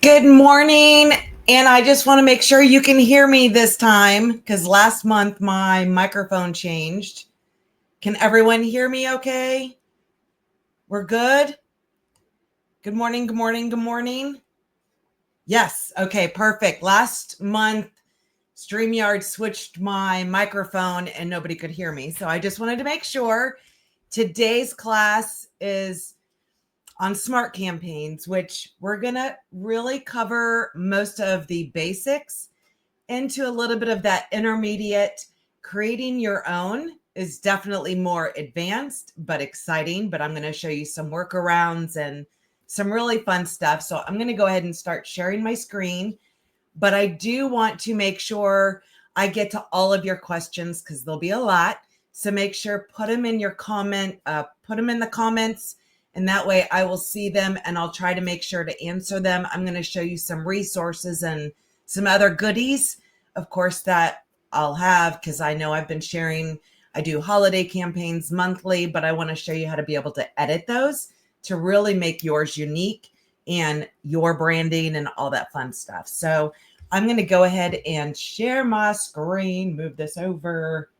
Good morning. And I just want to make sure you can hear me this time because last month my microphone changed. Can everyone hear me okay? We're good? Good morning, good morning, good morning. Yes. Okay, perfect. Last month, StreamYard switched my microphone and nobody could hear me. So I just wanted to make sure today's class is on smart campaigns, which we're going to really cover most of the basics into a little bit of that intermediate. Creating your own is definitely more advanced, but exciting. But I'm going to show you some workarounds and some really fun stuff. So I'm going to go ahead and start sharing my screen. But I do want to make sure I get to all of your questions because there'll be a lot. So make sure put them in your comment, put them in the comments. And that way I will see them and I'll try to make sure to answer them. I'm going to show you some resources and some other goodies, of course, that I'll have because I know I've been sharing. I do holiday campaigns monthly, but I want to show you how to be able to edit those to really make yours unique and your branding and all that fun stuff. So I'm going to go ahead and share my screen, move this over,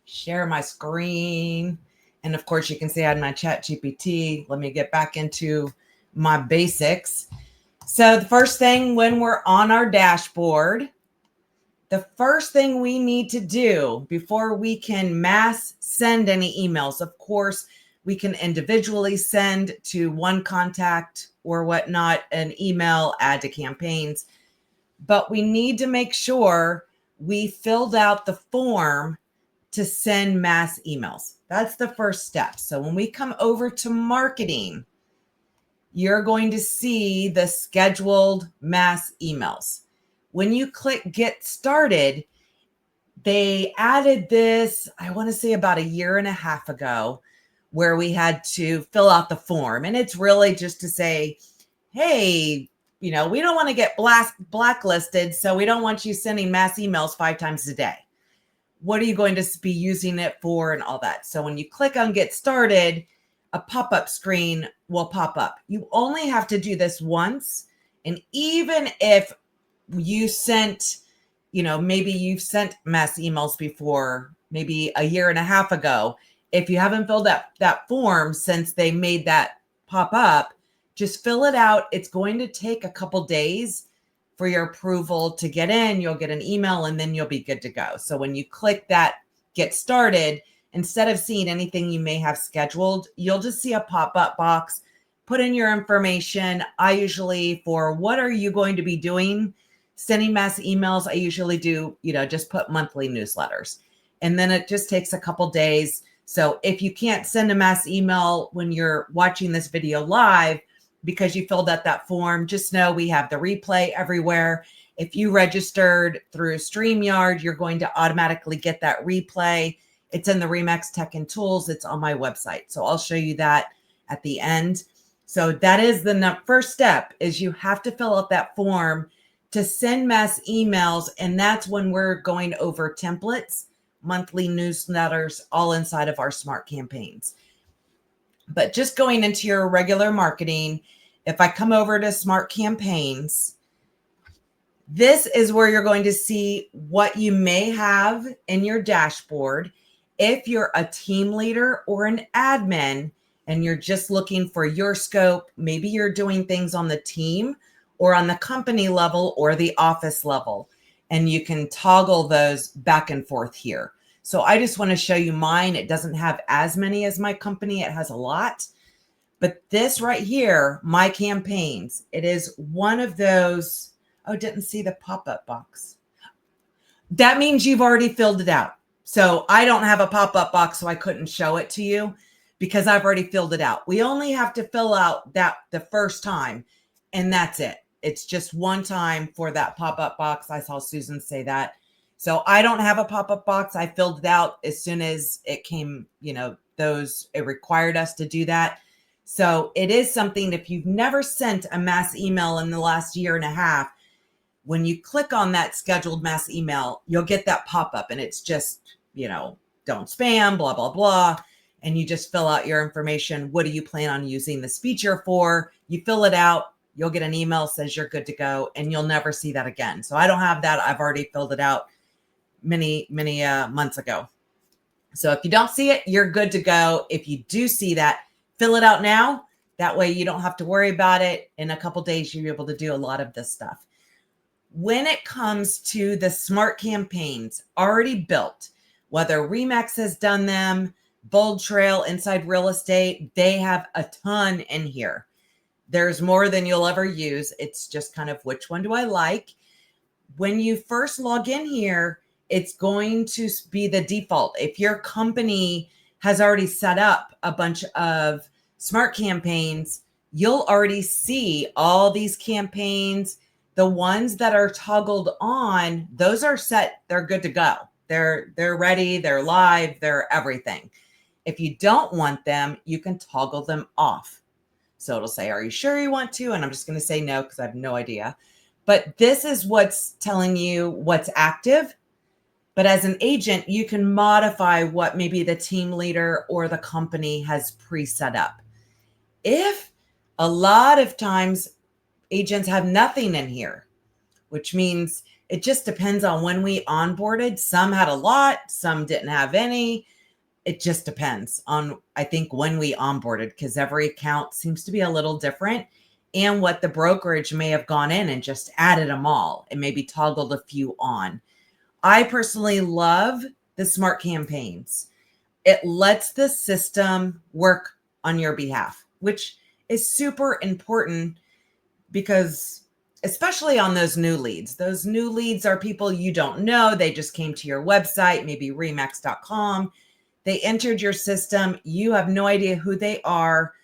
share my screen. And of course, you can see I had my chat GPT. Let me get back into my basics. So the first thing when we're on our dashboard, the first thing we need to do before we can mass send any emails, of course, we can individually send to one contact or whatnot, an email, add to campaigns, but we need to make sure we filled out the form to send mass emails. That's the first step. So when we come over to marketing, you're going to see the scheduled mass emails. When you click get started, they added this, I want to say about a year and a half ago, where we had to fill out the form. And it's really just to say, hey, we don't want to get blacklisted, so we don't want you sending mass emails 5 times a day. What are you going to be using it for and all that? So when you click on get started, a pop-up screen will pop up. You only have to do this once. And even if you sent, maybe you've sent mass emails before, maybe a year and a half ago, if you haven't filled out that form since they made that pop up, just fill it out. It's going to take a couple days for your approval to get in. You'll get an email and then you'll be good to go. So when you click that get started, instead of seeing anything you may have scheduled, you'll just see a pop-up box. Put in your information. I usually, for what are you going to be doing, sending mass emails, I usually do, just put monthly newsletters. And then it just takes a couple days. So if you can't send a mass email when you're watching this video live because you filled out that form, just know we have the replay everywhere. If you registered through StreamYard, you're going to automatically get that replay. It's in the Remax Tech and Tools. It's on my website. So I'll show you that at the end. So that is the first step, is you have to fill out that form to send mass emails. And that's when we're going over templates, monthly newsletters, all inside of our smart campaigns. But just going into your regular marketing, if I come over to smart campaigns, this is where you're going to see what you may have in your dashboard. If you're a team leader or an admin and you're just looking for your scope, maybe you're doing things on the team or on the company level or the office level, and you can toggle those back and forth here. So I just want to show you mine. It doesn't have as many as my company. It has a lot. But this right here, my campaigns, it is one of those. Oh, didn't see the pop-up box. That means you've already filled it out. So I don't have a pop-up box, so I couldn't show it to you because I've already filled it out. We only have to fill out that the first time, and that's it. It's just one time for that pop-up box. I saw Susan say that. So I don't have a pop-up box. I filled it out as soon as it came, it required us to do that. So it is something, if you've never sent a mass email in the last year and a half, when you click on that scheduled mass email, you'll get that pop-up and it's just, don't spam, blah, blah, blah. And you just fill out your information. What do you plan on using this feature for? You fill it out. you'll get an email that says you're good to go, and you'll never see that again. So I don't have that. I've already filled it out many months ago. So if you don't see it, you're good to go. If you do see that, fill it out now. That way you don't have to worry about it. In a couple days, you'll be able to do a lot of this stuff. When it comes to the smart campaigns already built, whether Remax has done them, BoldTrail, Inside Real Estate, they have a ton in here. There's more than you'll ever use. It's just kind of which one do I like? When you first log in here, it's going to be the default. If your company has already set up a bunch of smart campaigns, you'll already see all these campaigns. The ones that are toggled on, those are set. They're good to go. They're ready. They're live. They're everything. If you don't want them, you can toggle them off. So it'll say, are you sure you want to? And I'm just going to say no, because I have no idea. But this is what's telling you what's active. But as an agent, you can modify what maybe the team leader or the company has pre-set up. If a lot of times agents have nothing in here, which means it just depends on when we onboarded. Some had a lot, some didn't have any. It just depends on, I think, when we onboarded, because every account seems to be a little different, and what the brokerage may have gone in and just added them all and maybe toggled a few on. I personally love the smart campaigns. It lets the system work on your behalf, which is super important, because especially on those new leads are people you don't know. They just came to your website, maybe remax.com. They entered your system. You have no idea who they are.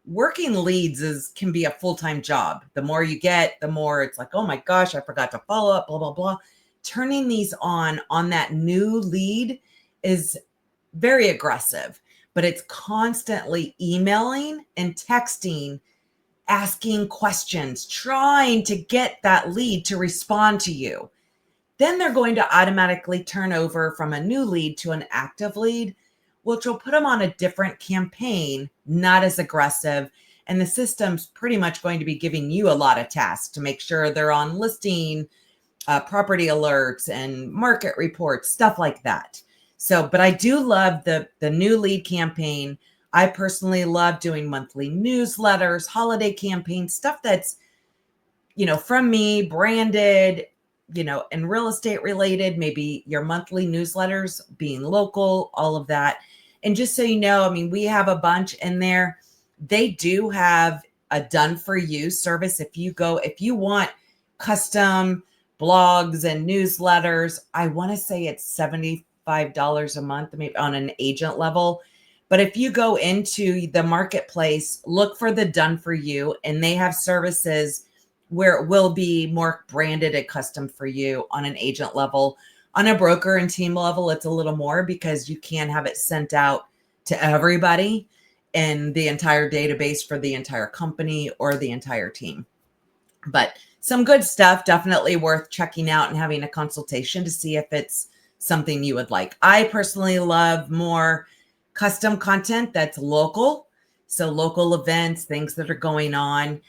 Working leads can be a full-time job. The more you get, the more it's like, oh my gosh, I forgot to follow up, blah, blah, blah. Turning these on that new lead is very aggressive, but it's constantly emailing and texting, asking questions, trying to get that lead to respond to you. Then they're going to automatically turn over from a new lead to an active lead, which will put them on a different campaign, not as aggressive. And the system's pretty much going to be giving you a lot of tasks to make sure they're on listing, property alerts and market reports, stuff like that. So, but I do love the new lead campaign. I personally love doing monthly newsletters, holiday campaigns, stuff that's, from me, branded, and real estate related, maybe your monthly newsletters being local, all of that. And just so you know, we have a bunch in there. They do have a done for you service. If you want custom blogs and newsletters, I want to say it's $75 a month, maybe on an agent level. But if you go into the marketplace, look for the done for you, and they have services where it will be more branded and custom for you on an agent level. On a broker and team level, it's a little more, because you can have it sent out to everybody in the entire database for the entire company or the entire team. But some good stuff, definitely worth checking out and having a consultation to see if it's something you would like. I personally love more custom content that's local. So local events, things that are going on.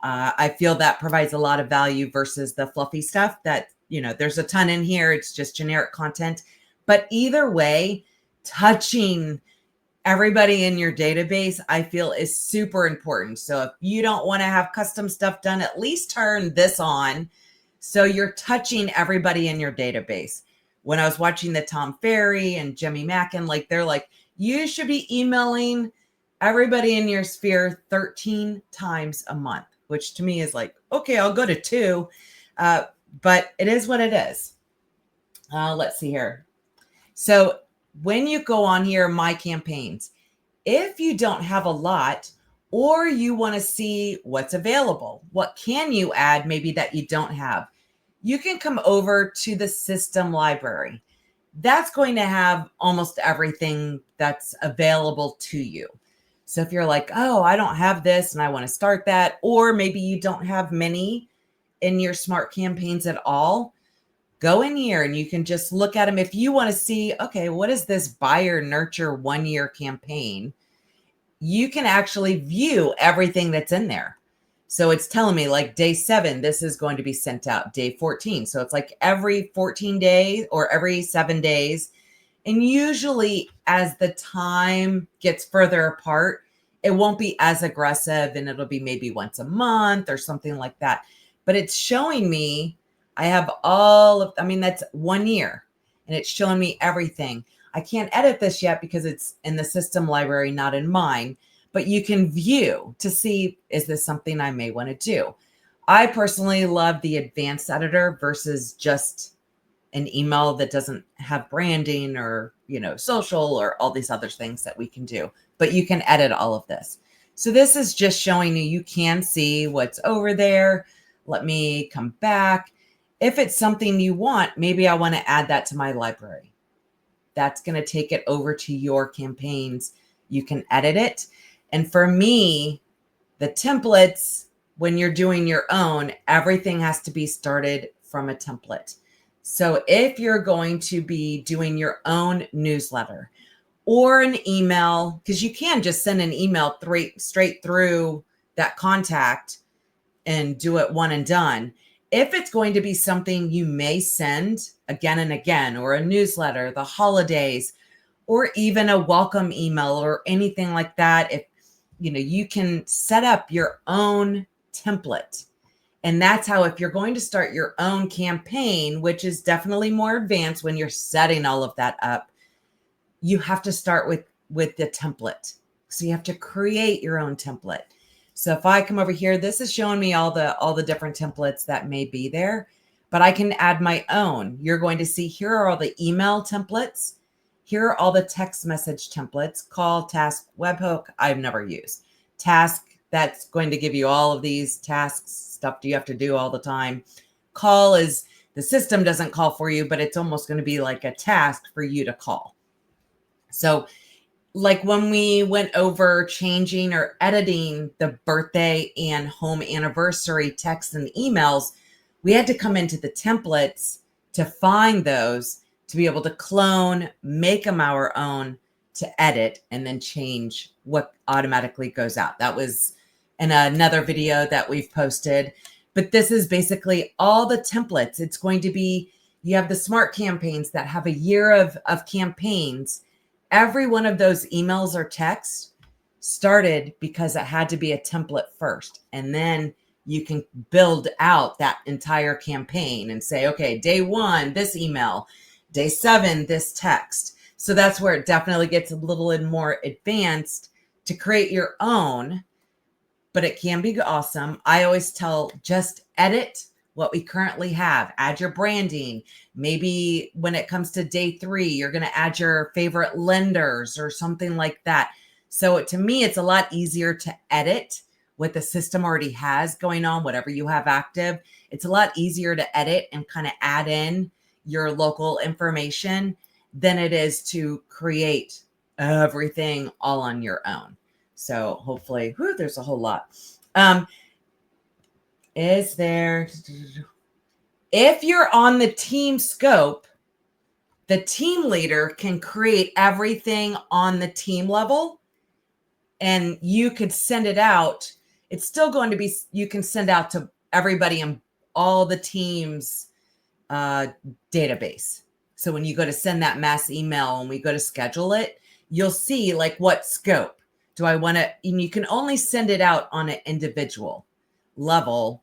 I feel that provides a lot of value versus the fluffy stuff that, there's a ton in here. It's just generic content. But either way, touching everybody in your database, I feel, is super important. So if you don't want to have custom stuff done, at least turn this on so you're touching everybody in your database. When I was watching the Tom Ferry and Jimmy Mackin, they're like, you should be emailing everybody in your sphere 13 times a month, which to me is like, okay, I'll go to 2, but it is what it is. Let's see here. So when you go on here, my campaigns, if you don't have a lot, or you want to see what's available, what can you add maybe that you don't have, you can come over to the system library. That's going to have almost everything that's available to you. So if you're like, oh, I don't have this and I want to start that, or maybe you don't have many in your smart campaigns at all, go in here and you can just look at them. If you want to see, okay, what is this buyer nurture 1-year campaign? You can actually view everything that's in there. So it's telling me like day 7, this is going to be sent out. Day 14. So it's like every 14 days or every 7 days. And usually as the time gets further apart, it won't be as aggressive and it'll be maybe once a month or something like that. But it's showing me I have that's 1 year and it's showing me everything. I can't edit this yet because it's in the system library, not in mine, but you can view to see, is this something I may want to do? I personally love the advanced editor versus just an email that doesn't have branding or, social or all these other things that we can do, but you can edit all of this. So this is just showing you can see what's over there. Let me come back. If it's something you want, maybe I want to add that to my library. That's going to take it over to your campaigns. You can edit it. And for me, the templates, when you're doing your own, everything has to be started from a template. So if you're going to be doing your own newsletter or an email, because you can just send an email straight through that contact and do it one and done. If it's going to be something you may send again and again, or a newsletter, the holidays, or even a welcome email or anything like that, if you can set up your own template. And that's how, if you're going to start your own campaign, which is definitely more advanced when you're setting all of that up, you have to start with the template. So you have to create your own template. So if I come over here, this is showing me all the different templates that may be there, but I can add my own. You're going to see here are all the email templates. Here are all the text message templates, call, task, webhook, I've never used. Task, that's going to give you all of these tasks, stuff you have to do all the time. Call is the system doesn't call for you, but it's almost going to be like a task for you to call. So like when we went over changing or editing the birthday and home anniversary texts and emails, we had to come into the templates to find those, to be able to clone, make them our own, to edit, and then change what automatically goes out. That was in another video that we've posted. But this is basically all the templates. It's going to be, you have the smart campaigns that have a year of campaigns. Every one of those emails or texts started because it had to be a template first. And then you can build out that entire campaign and say, okay, day 1, this email, day 7, this text. So that's where it definitely gets a little more advanced to create your own, but it can be awesome. I always tell, just edit what we currently have, add your branding. Maybe when it comes to day 3, you're going to add your favorite lenders or something like that. So to me, it's a lot easier to edit what the system already has going on, whatever you have active. It's a lot easier to edit and kind of add in your local information than it is to create everything all on your own. So hopefully, there's a whole lot. Is there, if you're on the team scope, the team leader can create everything on the team level and you could send it out. It's still going to be, you can send out to everybody in all the teams database. So when you go to send that mass email and we go to schedule it, you'll see like what scope do I want to, and you can only send it out on an individual level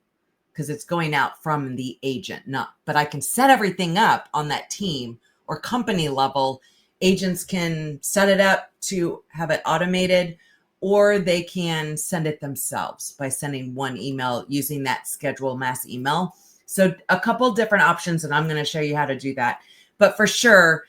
because it's going out from the agent, but I can set everything up on that team or company level. Agents can set it up to have it automated, or they can send it themselves by sending one email using that schedule mass email. So a couple different options, and I'm going to show you how to do that. But for sure,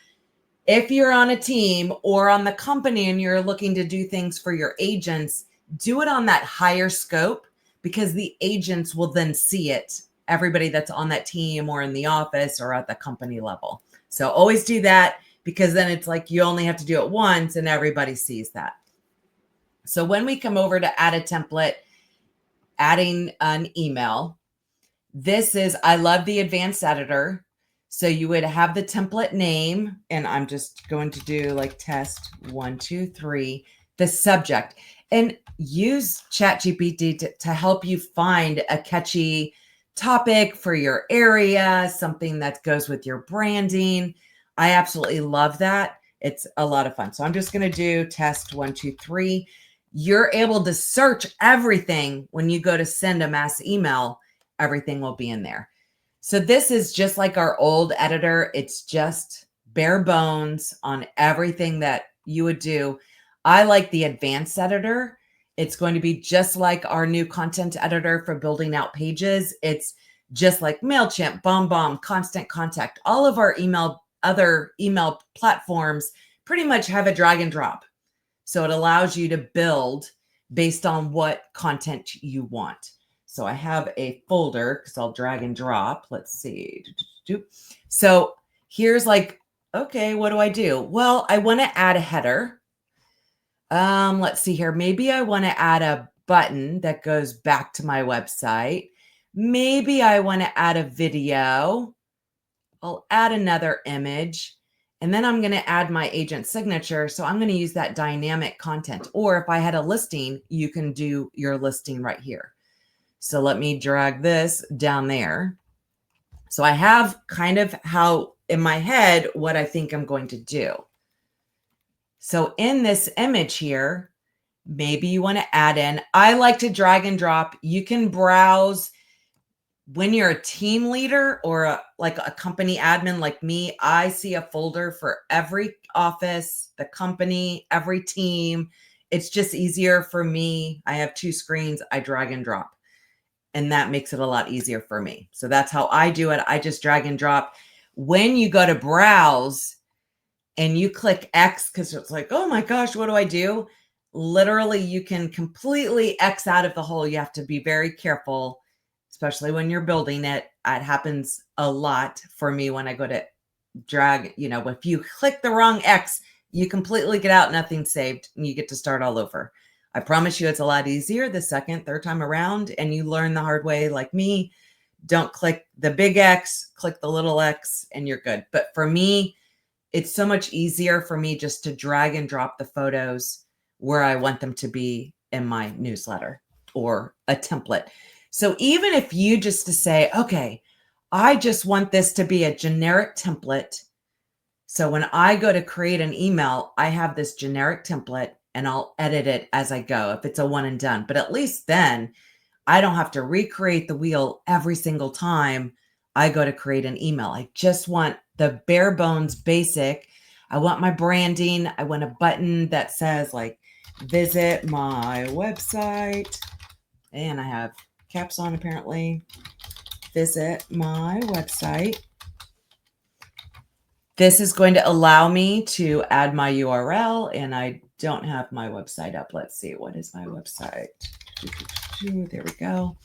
if you're on a team or on the company and you're looking to do things for your agents, do it on that higher scope, because the agents will then see it, everybody that's on that team or in the office or at the company level. So always do that, because then it's like you only have to do it once and everybody sees that. So when we come over to add a template, adding an email, this is, I love the advanced editor. So you would have the template name, and I'm just going to do like test 1, 2, 3, the subject. And use ChatGPT to help you find a catchy topic for your area, something that goes with your branding. I absolutely love that. It's a lot of fun. So I'm just going to do test 1, 2, 3. You're able to search everything when you go to send a mass email. Everything will be in there. So this is just like our old editor. It's just bare bones on everything that you would do. I like the advanced editor. It's going to be just like our new content editor for building out pages. It's just like MailChimp, BombBomb, Constant Contact. All of our other email platforms pretty much have a drag and drop. So it allows you to build based on what content you want. So I have a folder because I'll drag and drop. Let's see. So here's like, okay, what do I do? Well, I want to add a header. Let's see here. Maybe I want to add a button that goes back to my website. Maybe I want to add a video. I'll add another image. And then I'm going to add my agent signature. So I'm going to use that dynamic content. Or if I had a listing, you can do your listing right here. So let me drag this down there. So I have kind of how in my head what I think I'm going to do. So in this image here, maybe you want to add in, I like to drag and drop. You can browse. When you're a team leader or like a company admin like me, I see a folder for every office, the company, every team. It's just easier for me. I have 2 screens. I drag and drop. And that makes it a lot easier for me. So that's how I do it. I just drag and drop. When you go to browse and you click X, because it's like, oh my gosh, what do I do? Literally, you can completely X out of the hole. You have to be very careful, especially when you're building it. It happens a lot for me when I go to drag. You know, if you click the wrong X, you completely get out, nothing saved, and you get to start all over. I promise you it's a lot easier the second, third time around, and you learn the hard way like me. Don't click the big X, click the little X, and you're good. But for me, it's so much easier for me just to drag and drop the photos where I want them to be in my newsletter or a template. So even if you just to say, okay, I just want this to be a generic template. So when I go to create an email, I have this generic template and I'll edit it as I go if it's a one and done. But at least then I don't have to recreate the wheel every single time I go to create an email. I just want the bare bones basic. I want my branding. I want a button that says like, visit my website. And I have caps on apparently. Visit my website. This is going to allow me to add my URL, and I don't have my website up. Let's see. What is my website? There we go.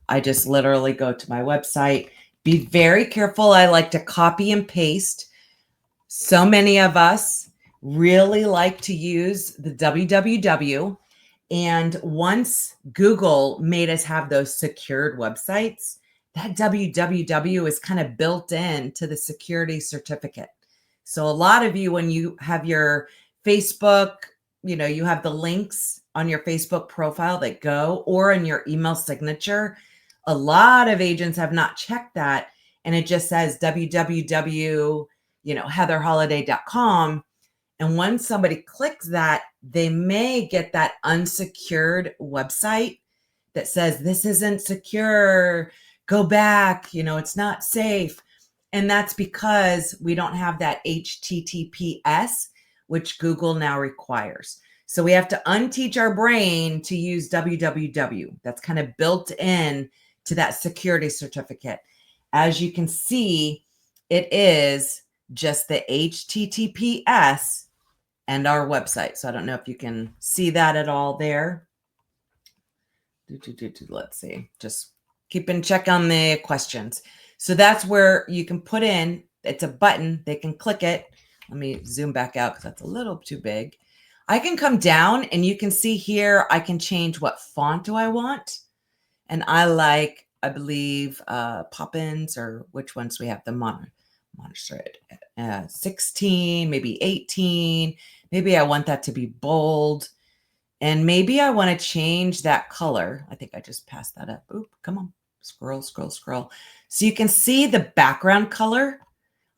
I just literally go to my website. Be very careful. I like to copy and paste. So many of us really like to use the www. And once Google made us have those secured websites, that www is kind of built into the security certificate. So a lot of you, when you have your Facebook, you know, you have the links on your Facebook profile that go, or in your email signature. A lot of agents have not checked that. And it just says www, heatherholiday.com. And when somebody clicks that, they may get that unsecured website that says, this isn't secure, go back, it's not safe. And that's because we don't have that HTTPS, which Google now requires. So we have to unteach our brain to use www. That's kind of built in to that security certificate. As you can see, it is just the HTTPS and our website. So I don't know if you can see that at all there. Let's see, just keep in check on the questions. So that's where you can put in, it's a button, they can click it. Let me zoom back out because that's a little too big. I can come down and you can see here, I can change what font do I want. And I like, I believe, Poppins, or which ones we have, the monitor 16, maybe 18. Maybe I want that to be bold. And maybe I want to change that color. I think I just passed that up. Oop, come on. Scroll, scroll, scroll. So you can see the background color.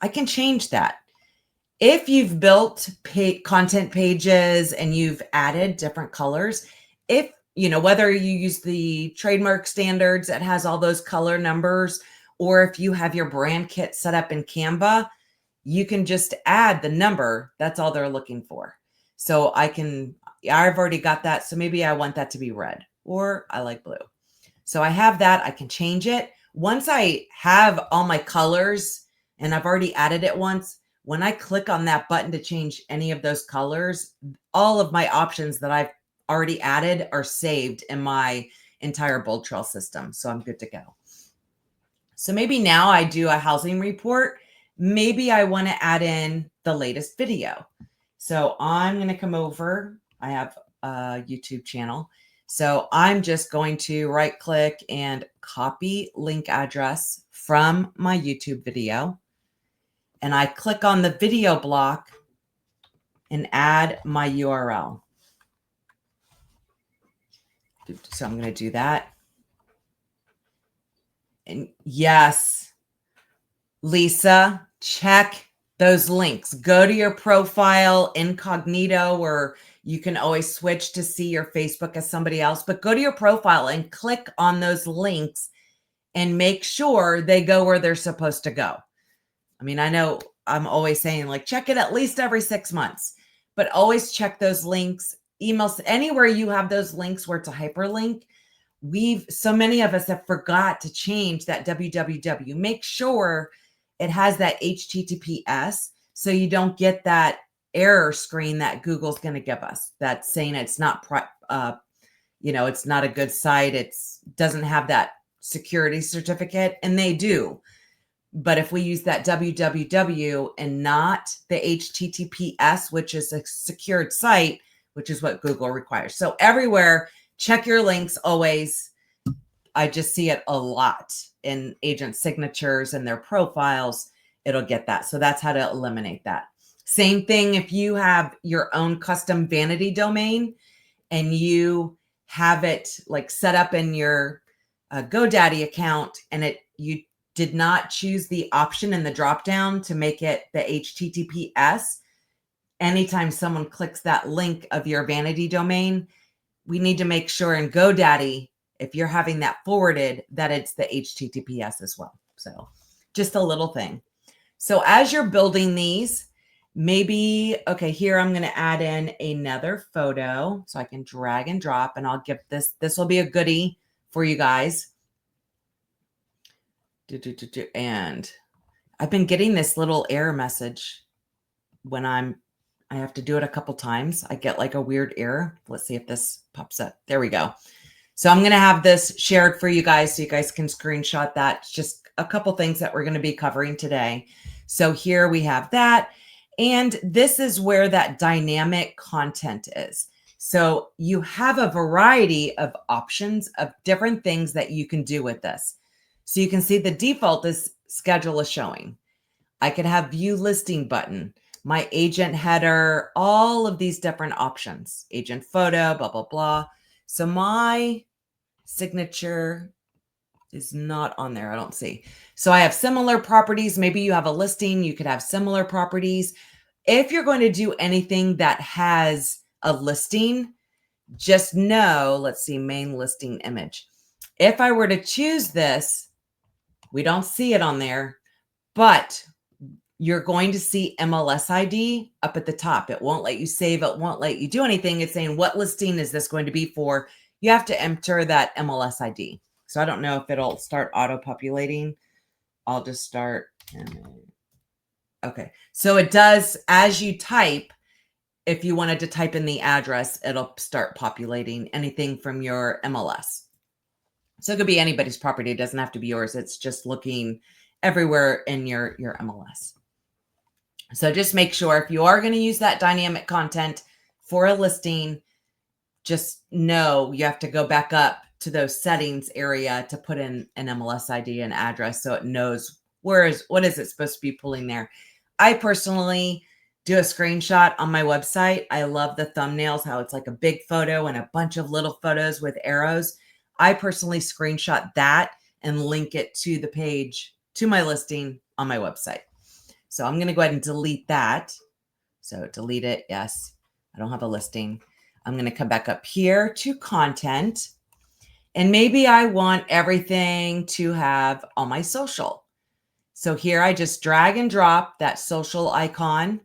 I can change that. If you've built content pages and you've added different colors, if, whether you use the trademark standards that has all those color numbers, or if you have your brand kit set up in Canva, you can just add the number. That's all they're looking for. So I've already got that. So maybe I want that to be red, or I like blue. So I have that. I can change it. Once I have all my colors and I've already added it once, when I click on that button to change any of those colors, all of my options that I've already added are saved in my entire BoldTrail system. So I'm good to go. So maybe now I do a housing report. Maybe I want to add in the latest video. So I'm going to come over. I have a YouTube channel. So I'm just going to right click and copy link address from my YouTube video. And I click on the video block and add my URL. So I'm going to do that. And yes, Lisa, check those links. Go to your profile incognito, or you can always switch to see your Facebook as somebody else, but go to your profile and click on those links and make sure they go where they're supposed to go. I mean, I know I'm always saying like, check it at least every 6 months, but always check those links, emails, anywhere you have those links where it's a hyperlink. So many of us have forgot to change that www. Make sure it has that HTTPS so you don't get that error screen that Google's going to give us that's saying it's not, it's not a good site. It doesn't have that security certificate, and they do. But if we use that www and not the HTTPS, which is a secured site, which is what Google requires. So everywhere, check your links always. I just see it a lot in agent signatures and their profiles. It'll get that. So that's how to eliminate that. Same thing if you have your own custom vanity domain and you have it like set up in your GoDaddy account, and you did not choose the option in the dropdown to make it the HTTPS. Anytime someone clicks that link of your vanity domain, we need to make sure in GoDaddy, if you're having that forwarded, that it's the HTTPS as well. So just a little thing. So as you're building these, maybe, okay, here I'm going to add in another photo so I can drag and drop, and I'll give this will be a goodie for you guys. And I've been getting this little error message when I have to do it a couple times. I get like a weird error. Let's see if this pops up. There we go. So I'm going to have this shared for you guys so you guys can screenshot that. It's just a couple things that we're going to be covering today. So here we have that. And this is where that dynamic content is. So you have a variety of options of different things that you can do with this. So you can see the default is schedule a showing. I could have view listing button, my agent header, all of these different options, agent photo, blah, blah, blah. So my signature is not on there. I don't see. So I have similar properties. Maybe you have a listing. You could have similar properties. If you're going to do anything that has a listing, just know, let's see, main listing image. If I were to choose this, we don't see it on there, but you're going to see MLS ID up at the top. It won't let you save. It won't let you do anything. It's saying, what listing is this going to be for? You have to enter that MLS ID. So I don't know if it'll start auto-populating. I'll just start. Okay. So it does, as you type, if you wanted to type in the address, it'll start populating anything from your MLS. So it could be anybody's property. It doesn't have to be yours. It's just looking everywhere in your MLS. So just make sure if you are going to use that dynamic content for a listing, just know you have to go back up to those settings area to put in an MLS ID and address so it knows what is it supposed to be pulling there. I personally do a screenshot on my website. I love the thumbnails, how it's like a big photo and a bunch of little photos with arrows. I personally screenshot that and link it to the page, to my listing on my website. So I'm going to go ahead and delete that. So delete it. Yes, I don't have a listing. I'm going to come back up here to content. And maybe I want everything to have on my social. So here I just drag and drop that social icon,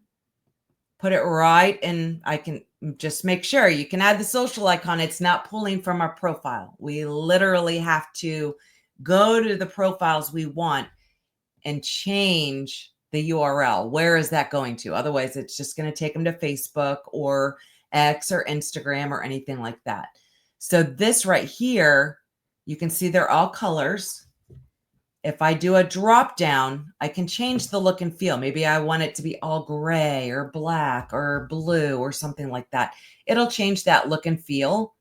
put it right, and I can just make sure you can add the social icon. It's not pulling from our profile. We literally have to go to the profiles we want and change the URL. Where is that going to? Otherwise, it's just going to take them to Facebook or X or Instagram or anything like that. So this right here, you can see they're all colors. If I do a drop down, I can change the look and feel. Maybe I want it to be all gray or black or blue or something like that. It'll change that look and feel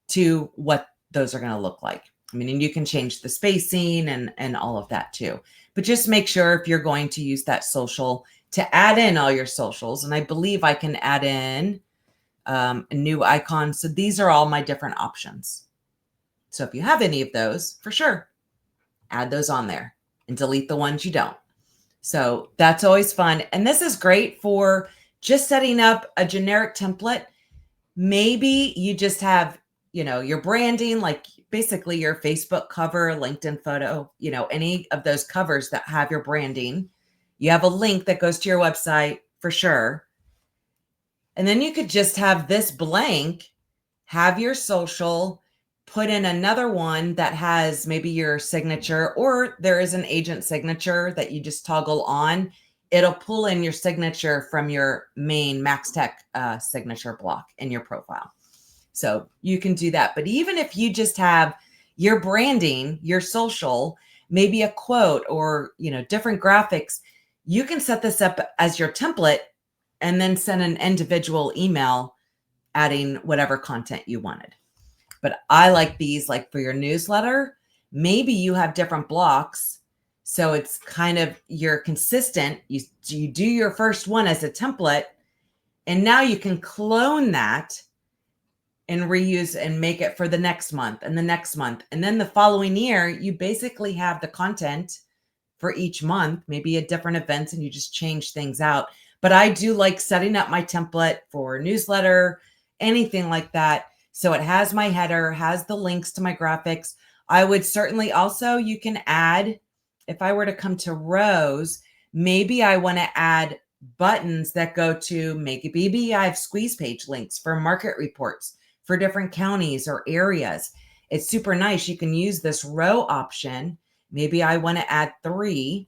to what those are going to look like. I mean, and you can change the spacing and all of that too. But just make sure if you're going to use that social to add in all your socials. And I believe I can add in a new icon. So these are all my different options. So if you have any of those, for sure, add those on there and delete the ones you don't. So that's always fun. And this is great for just setting up a generic template. Maybe you just have, your branding, like basically your Facebook cover, LinkedIn photo, any of those covers that have your branding. You have a link that goes to your website for sure. And then you could just have this blank, have your social, put in another one that has maybe your signature, or there is an agent signature that you just toggle on. It'll pull in your signature from your main MaxTech signature block in your profile. So you can do that. But even if you just have your branding, your social, maybe a quote or, different graphics, you can set this up as your template and then send an individual email adding whatever content you wanted. But I like these, like for your newsletter, maybe you have different blocks. So it's kind of, you're consistent. You do your first one as a template, and now you can clone that and reuse and make it for the next month and the next month. And then the following year, you basically have the content for each month, maybe at different events, and you just change things out. But I do like setting up my template for newsletter, anything like that. So it has my header, has the links to my graphics. I would certainly also, you can add, if I were to come to rows, maybe I want to add buttons that go to maybe I have squeeze page links for market reports for different counties or areas. It's super nice. You can use this row option. Maybe I want to add 3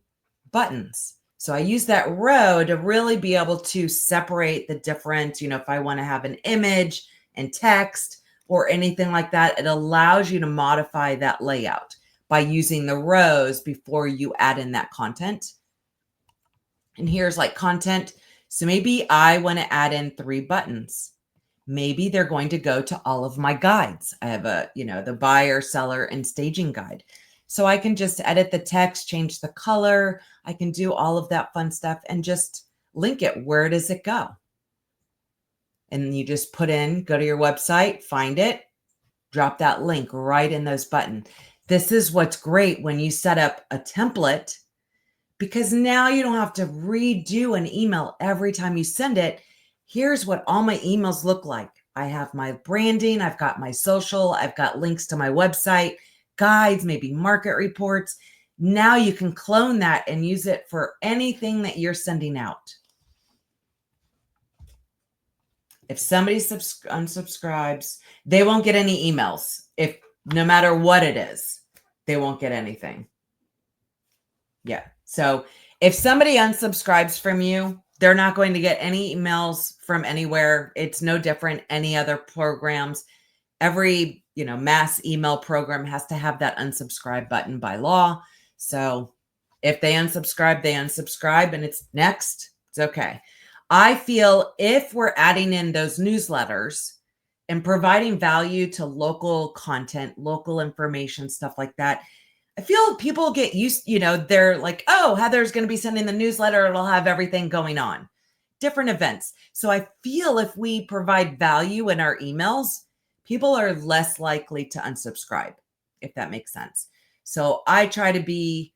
buttons. So I use that row to really be able to separate the different, if I want to have an image and text or anything like that, it allows you to modify that layout by using the rows before you add in that content. And here's like content. So maybe I want to add in 3 buttons. Maybe they're going to go to all of my guides. I have the buyer, seller, and staging guide. So I can just edit the text, change the color. I can do all of that fun stuff and just link it. Where does it go? And you just go to your website, find it, drop that link right in those buttons. This is what's great when you set up a template, because now you don't have to redo an email every time you send it. Here's what all my emails look like. I have my branding, I've got my social, I've got links to my website, guides, maybe market reports. Now you can clone that and use it for anything that you're sending out. If somebody unsubscribes, they won't get any emails. If no matter what it is, they won't get anything. Yeah. So if somebody unsubscribes from you, they're not going to get any emails from anywhere. It's no different any other programs. Every, mass email program has to have that unsubscribe button by law. So if they unsubscribe and it's next, it's okay. I feel if we're adding in those newsletters and providing value to local content, local information, stuff like that, I feel people get used, they're like, oh, Heather's going to be sending the newsletter. It'll have everything going on. different events. So I feel if we provide value in our emails, people are less likely to unsubscribe, if that makes sense. So I try to be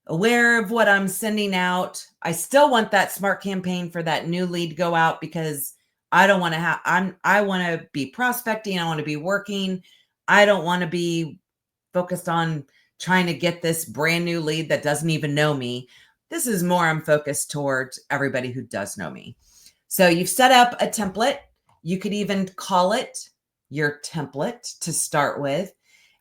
aware of what I'm sending out. I still want that smart campaign for that new lead go out because I don't want to I want to be prospecting. I want to be working. I don't want to be focused on trying to get this brand new lead that doesn't even know me. This is more I'm focused towards everybody who does know me. So you've set up a template. You could even call it your template to start with.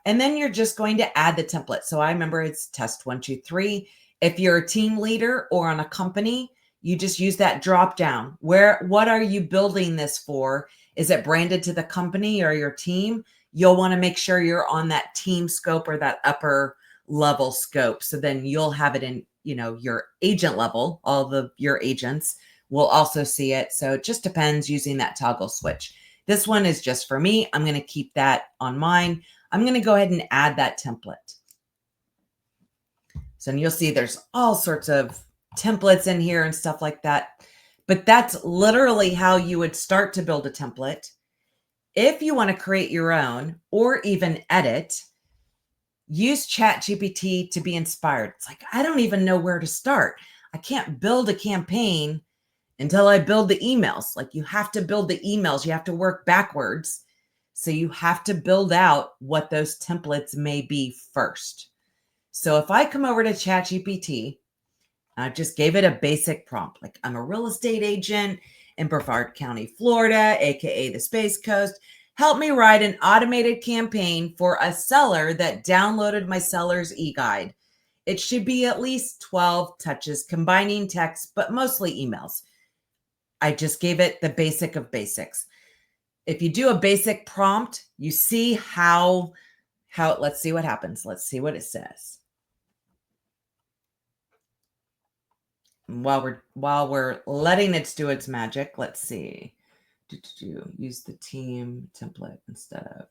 And then you're just going to add the template. So I remember it's test 1, 2, 3. If you're a team leader or on a company, you just use that drop down. What are you building this for? Is it branded to the company or your team? You'll want to make sure you're on that team scope or that upper level scope. So then you'll have it in, your agent level. Your agents will also see it. So it just depends using that toggle switch. This one is just for me. I'm going to keep that on mine. I'm going to go ahead and add that template. So you'll see there's all sorts of templates in here and stuff like that. But that's literally how you would start to build a template. If you want to create your own or even edit, use ChatGPT to be inspired. It's like, I don't even know where to start. I can't build a campaign until I build the emails. Like, you have to build the emails. You have to work backwards. So you have to build out what those templates may be first. So if I come over to ChatGPT, I just gave it a basic prompt. Like, I'm a real estate agent in Brevard County, Florida, AKA the Space Coast. Help me write an automated campaign for a seller that downloaded my seller's e-guide. It should be at least 12 touches, combining text, but mostly emails. I just gave it the basic of basics. If you do a basic prompt, you see how let's see what happens. Let's see what it says. While we're letting it do its magic, let's see. Use the team template instead of.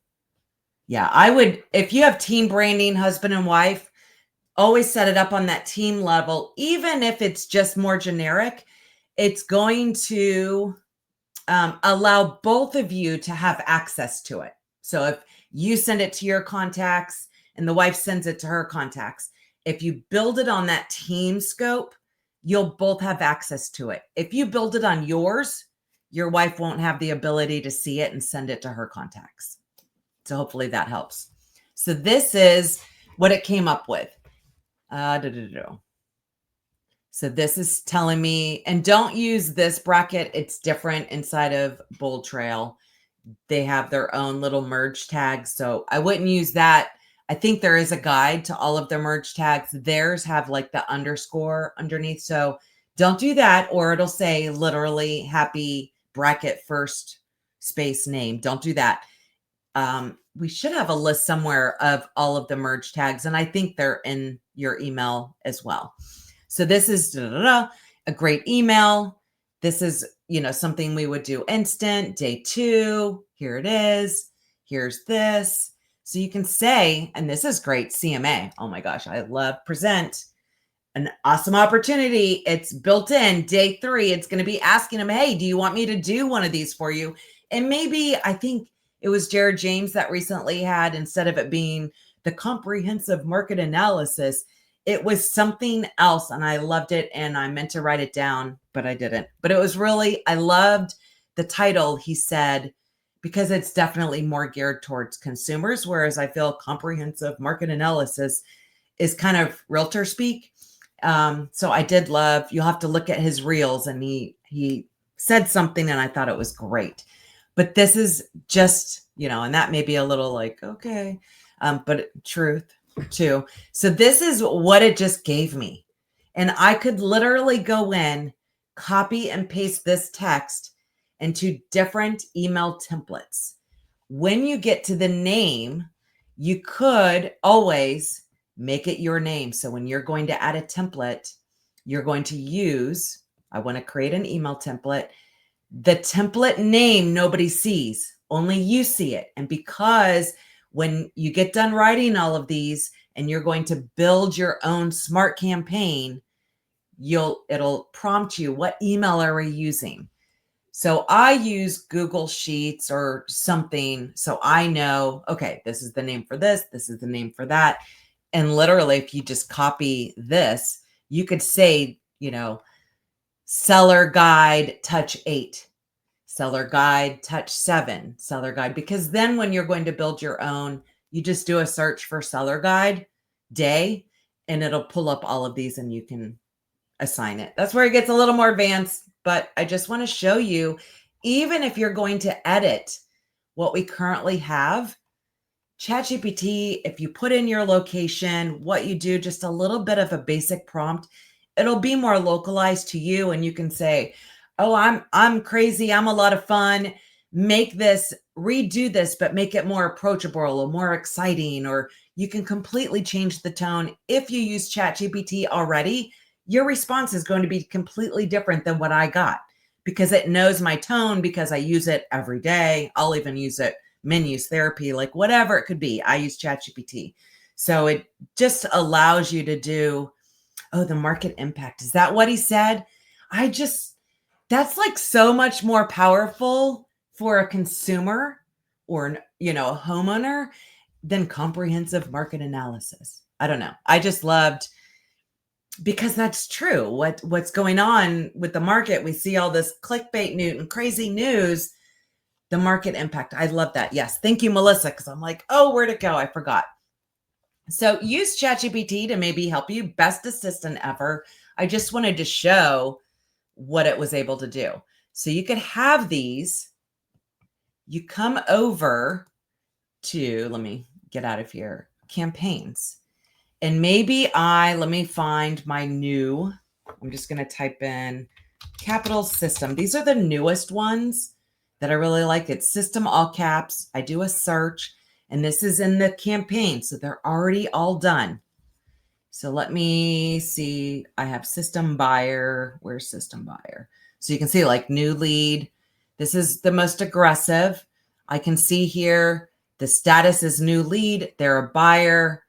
Yeah, I would, if you have team branding, husband and wife, always set it up on that team level. Even if it's just more generic, it's going to allow both of you to have access to it. So if you send it to your contacts and the wife sends it to her contacts, if you build it on that team scope, you'll both have access to it. If you build it on yours, your wife won't have the ability to see it and send it to her contacts. So hopefully that helps. So this is what it came up with. So this is telling me, and don't use this bracket. It's different inside of BoldTrail. They have their own little merge tags. So I wouldn't use that. I think there is a guide to all of their merge tags. Theirs have like the underscore underneath. So don't do that, or it'll say literally happy bracket first space name. Don't do that. We should have a list somewhere of all of the merge tags, and I think they're in your email as well. So this is a great email. This is, something we would do instant, day 2. Here it is. Here's this. So you can say, and this is great, CMA. Oh my gosh, I love present. An awesome opportunity. It's built in. Day 3, it's going to be asking them, hey, do you want me to do one of these for you? And maybe, I think it was Jared James that recently had, instead of it being the comprehensive market analysis, it was something else. And I loved it. And I meant to write it down, but I didn't. But it was really, I loved the title, he said, because it's definitely more geared towards consumers. Whereas I feel comprehensive market analysis is kind of realtor speak. So I did love, you'll have to look at his reels, and he said something and I thought it was great. But this is just, and that may be a little like, okay, but truth too. So this is what it just gave me. And I could literally go in, copy and paste this text into different email templates. When you get to the name, you could always make it your name. So when you're going to add a template, you're going to use, I want to create an email template. The template name nobody sees, only you see it. And because when you get done writing all of these and you're going to build your own smart campaign, it'll prompt you, what email are we using? So I use Google Sheets or something. So I know, okay, this is the name for this. This is the name for that. And literally, if you just copy this, you could say, seller guide touch 8, seller guide touch 7, seller guide. Because then when you're going to build your own, you just do a search for seller guide day and it'll pull up all of these and you can assign it. That's where it gets a little more advanced, but I just want to show you, even if you're going to edit what we currently have, ChatGPT, if you put in your location, what you do, just a little bit of a basic prompt, it'll be more localized to you. And you can say, oh, I'm crazy. I'm a lot of fun. Make this, redo this, but make it more approachable or more exciting, or you can completely change the tone. If you use ChatGPT already, your response is going to be completely different than what I got because it knows my tone because I use it every day. I'll even use it menus, therapy, like whatever it could be. I use ChatGPT. So it just allows you to do, oh, the market impact. Is that what he said? That's like so much more powerful for a consumer or, a homeowner than comprehensive market analysis. I don't know. I just loved, because that's true. What's going on with the market? We see all this clickbait news and crazy news. The market impact. I love that. Yes. Thank you, Melissa. Because I'm like, oh, where'd it go? I forgot. So use ChatGPT to maybe help you. Best assistant ever. I just wanted to show what it was able to do. So you could have these. You come over to, let me get out of here, campaigns. And maybe let me find my new, I'm just going to type in capital system. These are the newest ones that I really like. It's system all caps. I do a search and this is in the campaign. So they're already all done. So let me see. I have system buyer. Where's system buyer? So you can see like new lead. This is the most aggressive. I can see here the status is new lead. They're a buyer.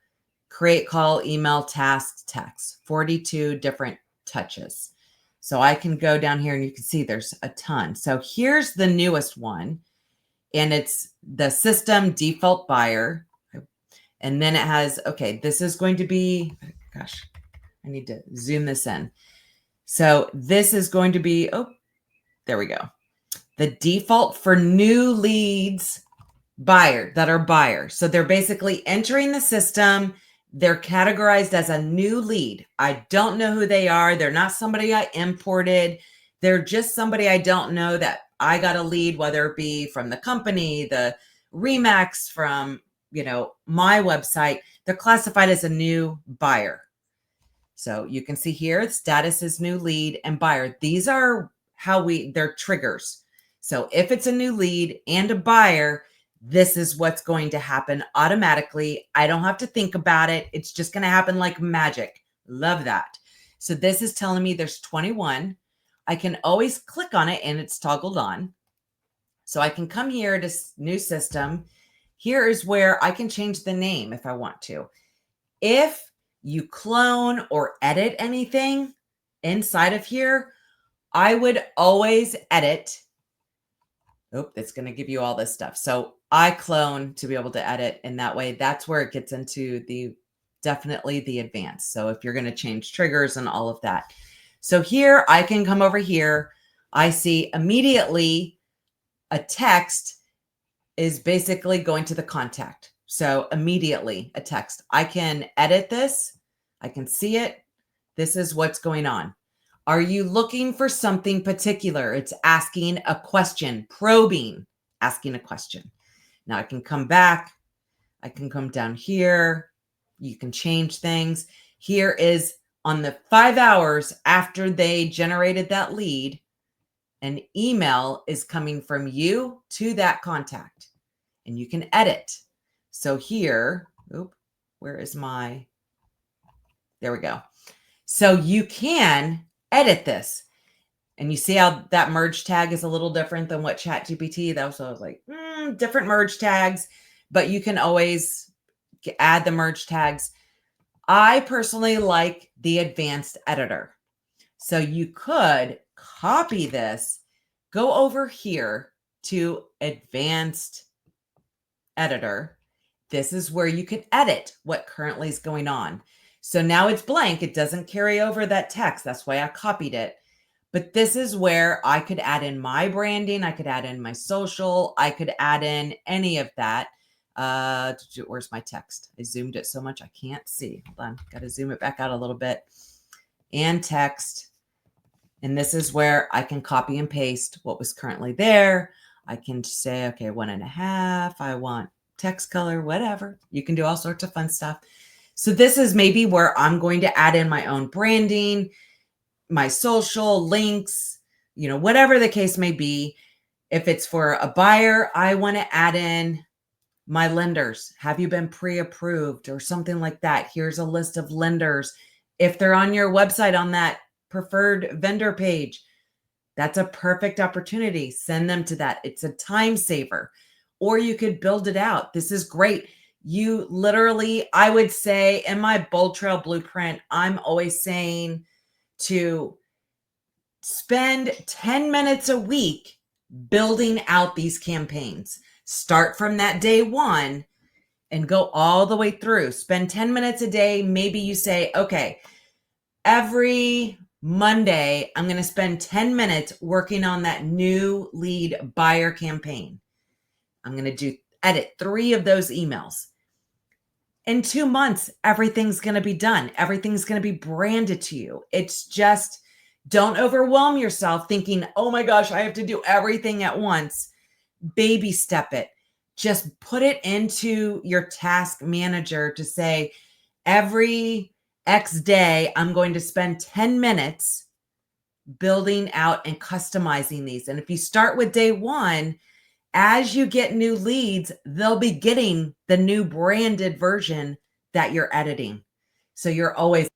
Create call, email, tasks, text, 42 different touches. So I can go down here and you can see there's a ton. So here's the newest one and it's the system default buyer. And then it has, okay, this is going to be, gosh, I need to zoom this in. So this is going to be, oh, there we go. The default for new leads buyer that are buyers. So they're basically entering the system. They're categorized as a new lead. I don't know who they are. They're not somebody I imported. They're just somebody I don't know that I got a lead, whether it be from the company, the Remax, from, my website. They're classified as a new buyer. So you can see here, status is new lead and buyer. These are they're triggers. So if it's a new lead and a buyer, this is what's going to happen automatically. I don't have to think about it. It's just going to happen like magic. Love that. So this is telling me there's 21. I can always click on it and it's toggled on. So I can come here to new system. Here is where I can change the name if I want to. If you clone or edit anything inside of here, I would always edit. Oh, it's going to give you all this stuff. So I clone to be able to edit. And that way, that's where it gets into definitely the advanced. So if you're going to change triggers and all of that. So here I can come over here. I see immediately a text is basically going to the contact. So immediately a text. I can edit this. I can see it. This is what's going on. Are you looking for something particular? It's asking a question, probing, asking a question. Now I can come back. I can come down here. You can change things. Here is on the 5 hours after they generated that lead, an email is coming from you to that contact and you can edit. So here, there we go. So you can edit this. And you see how that merge tag is a little different than what ChatGPT. That was, I was like, different merge tags, but you can always add the merge tags. I personally like the advanced editor. So you could copy this, go over here to advanced editor. This is where you can edit what currently is going on. So now it's blank. It doesn't carry over that text. That's why I copied it. But this is where I could add in my branding. I could add in my social. I could add in any of that. Where's my text? I zoomed it so much I can't see. Hold on. Got to zoom it back out a little bit. And text. And this is where I can copy and paste what was currently there. I can say, okay, 1.5. I want text color, whatever. You can do all sorts of fun stuff. So this is maybe where I'm going to add in my own branding, my social links, whatever the case may be. If it's for a buyer, I want to add in my lenders. Have you been pre-approved or something like that? Here's a list of lenders. If they're on your website on that preferred vendor page, that's a perfect opportunity. Send them to that. It's a time saver. Or you could build it out. This is great. You literally, I would say in my BoldTrail blueprint, I'm always saying to spend 10 minutes a week building out these campaigns. Start from that day one and go all the way through. Spend 10 minutes a day. Maybe you say, okay, every Monday, I'm going to spend 10 minutes working on that new lead buyer campaign. I'm going to edit 3 of those emails. In 2 months, everything's going to be done. Everything's going to be branded to you. It's just, don't overwhelm yourself thinking, oh my gosh, I have to do everything at once. Baby step it. Just put it into your task manager to say, every X day, I'm going to spend 10 minutes building out and customizing these. And if you start with day one, as you get new leads, they'll be getting the new branded version that you're editing. So you're always,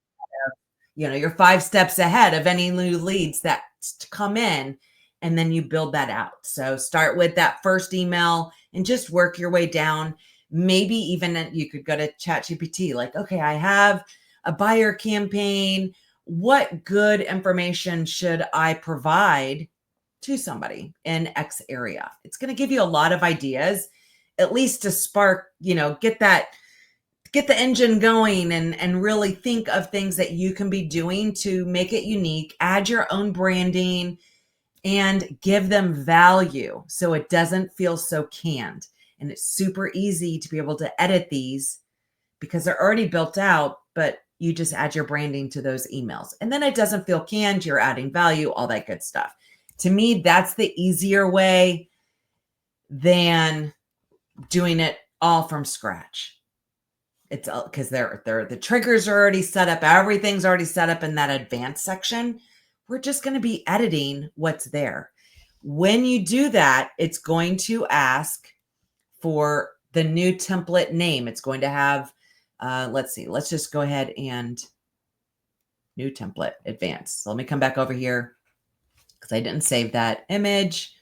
you're 5 steps ahead of any new leads that come in, and then you build that out. So start with that first email and just work your way down. Maybe even you could go to ChatGPT, like, okay, I have a buyer campaign. What good information should I provide to somebody in X area? It's going to give you a lot of ideas, at least to spark, get the engine going and really think of things that you can be doing to make it unique, add your own branding, and give them value so it doesn't feel so canned. And it's super easy to be able to edit these because they're already built out, but you just add your branding to those emails. And then it doesn't feel canned, you're adding value, all that good stuff. To me, that's the easier way than doing it all from scratch. It's because the triggers are already set up. Everything's already set up in that advanced section. We're just going to be editing what's there. When you do that, it's going to ask for the new template name. It's going to have, let's see, let's just go ahead and new template advanced. So let me come back over here because I didn't save that image.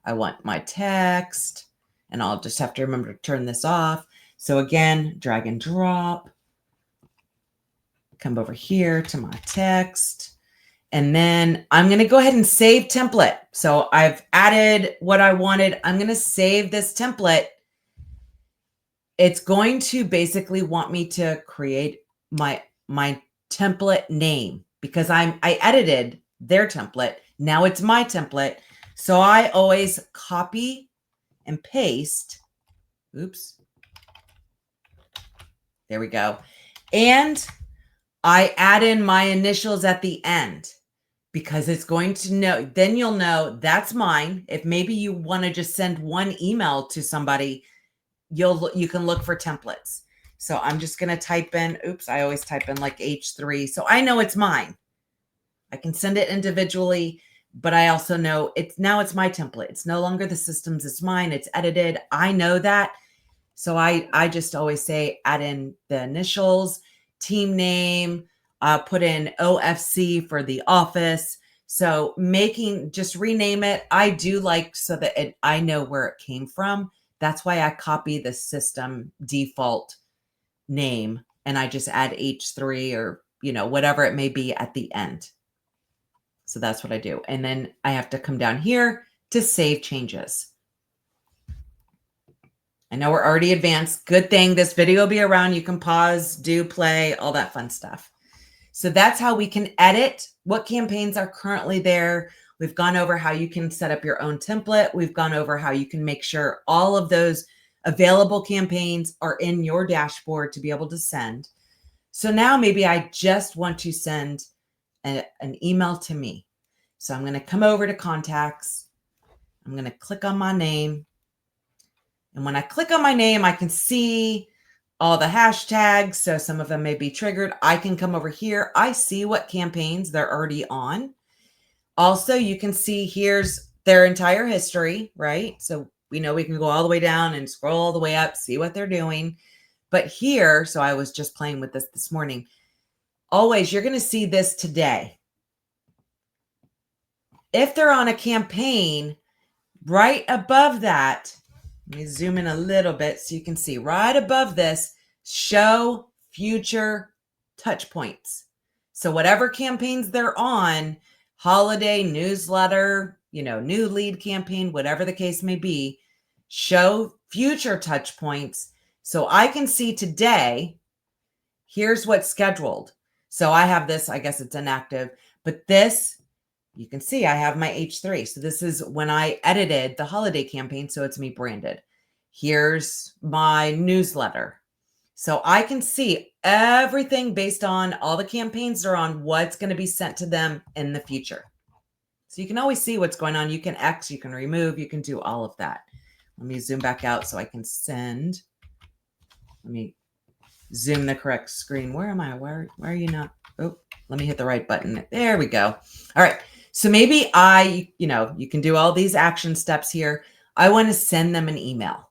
I want my text, and I'll just have to remember to turn this off. So again, drag and drop, come over here to my text, and then I'm going to go ahead and save template. So I've added what I wanted. I'm going to save this template. It's going to basically want me to create my template name because I edited their template. Now it's my template. So I always copy and paste. Oops. There we go. And I add in my initials at the end because it's going to know, then you'll know that's mine. If maybe you want to just send one email to somebody, you can look for templates. So I'm just going to type in, oops, I always type in like H3. So I know it's mine. I can send it individually, but I also know it's my template. It's no longer the system's, it's mine. It's edited. I know that. So I just always say, add in the initials, team name, put in OFC for the office. So just rename it. I do like so that I know where it came from. That's why I copy the system default name and I just add H3 or, whatever it may be at the end. So that's what I do. And then I have to come down here to save changes. I know we're already advanced. Good thing this video will be around. You can pause, do, play, all that fun stuff. So that's how we can edit what campaigns are currently there. We've gone over how you can set up your own template. We've gone over how you can make sure all of those available campaigns are in your dashboard to be able to send. So now maybe I just want to send an email to me. So I'm going to come over to contacts. I'm going to click on my name. And when I click on my name, I can see all the hashtags. So some of them may be triggered. I can come over here. I see what campaigns they're already on. Also, you can see here's their entire history, right? So we know we can go all the way down and scroll all the way up, see what they're doing. But here, so I was just playing with this morning. Always, you're going to see this today. If they're on a campaign, right above that, let me zoom in a little bit so you can see right above this, show future touch points. So whatever campaigns they're on, holiday, newsletter, new lead campaign, whatever the case may be, show future touch points. So I can see today, here's what's scheduled. So I have this, I guess it's inactive, but this, you can see I have my H3. So this is when I edited the holiday campaign. So it's me branded. Here's my newsletter. So I can see everything based on all the campaigns they're on, what's going to be sent to them in the future. So you can always see what's going on. You can X, you can remove, you can do all of that. Let me zoom back out so I can send. Let me zoom the correct screen. Where am I? Where are you not? Oh, let me hit the right button. There we go. All right. So maybe you can do all these action steps here. I want to send them an email.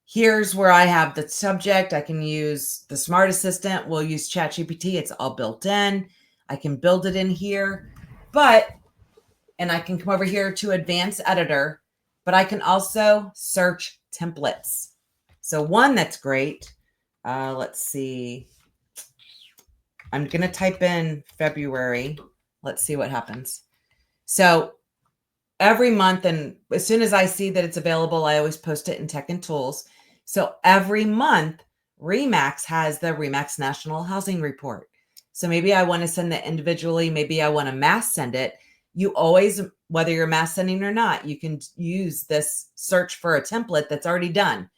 Here's where I have the subject. I can use the Smart Assistant. We'll use ChatGPT. It's all built in. I can build it in here, and I can come over here to Advanced Editor, but I can also search templates. So one that's great. Let's see. I'm going to type in February. Let's see what happens. So every month, and as soon as I see that it's available, I always post it in Tech and Tools. So every month, RE/MAX has the RE/MAX National Housing Report. So maybe I want to send that individually. Maybe I want to mass send it. You always, whether you're mass sending or not, you can use this search for a template that's already done.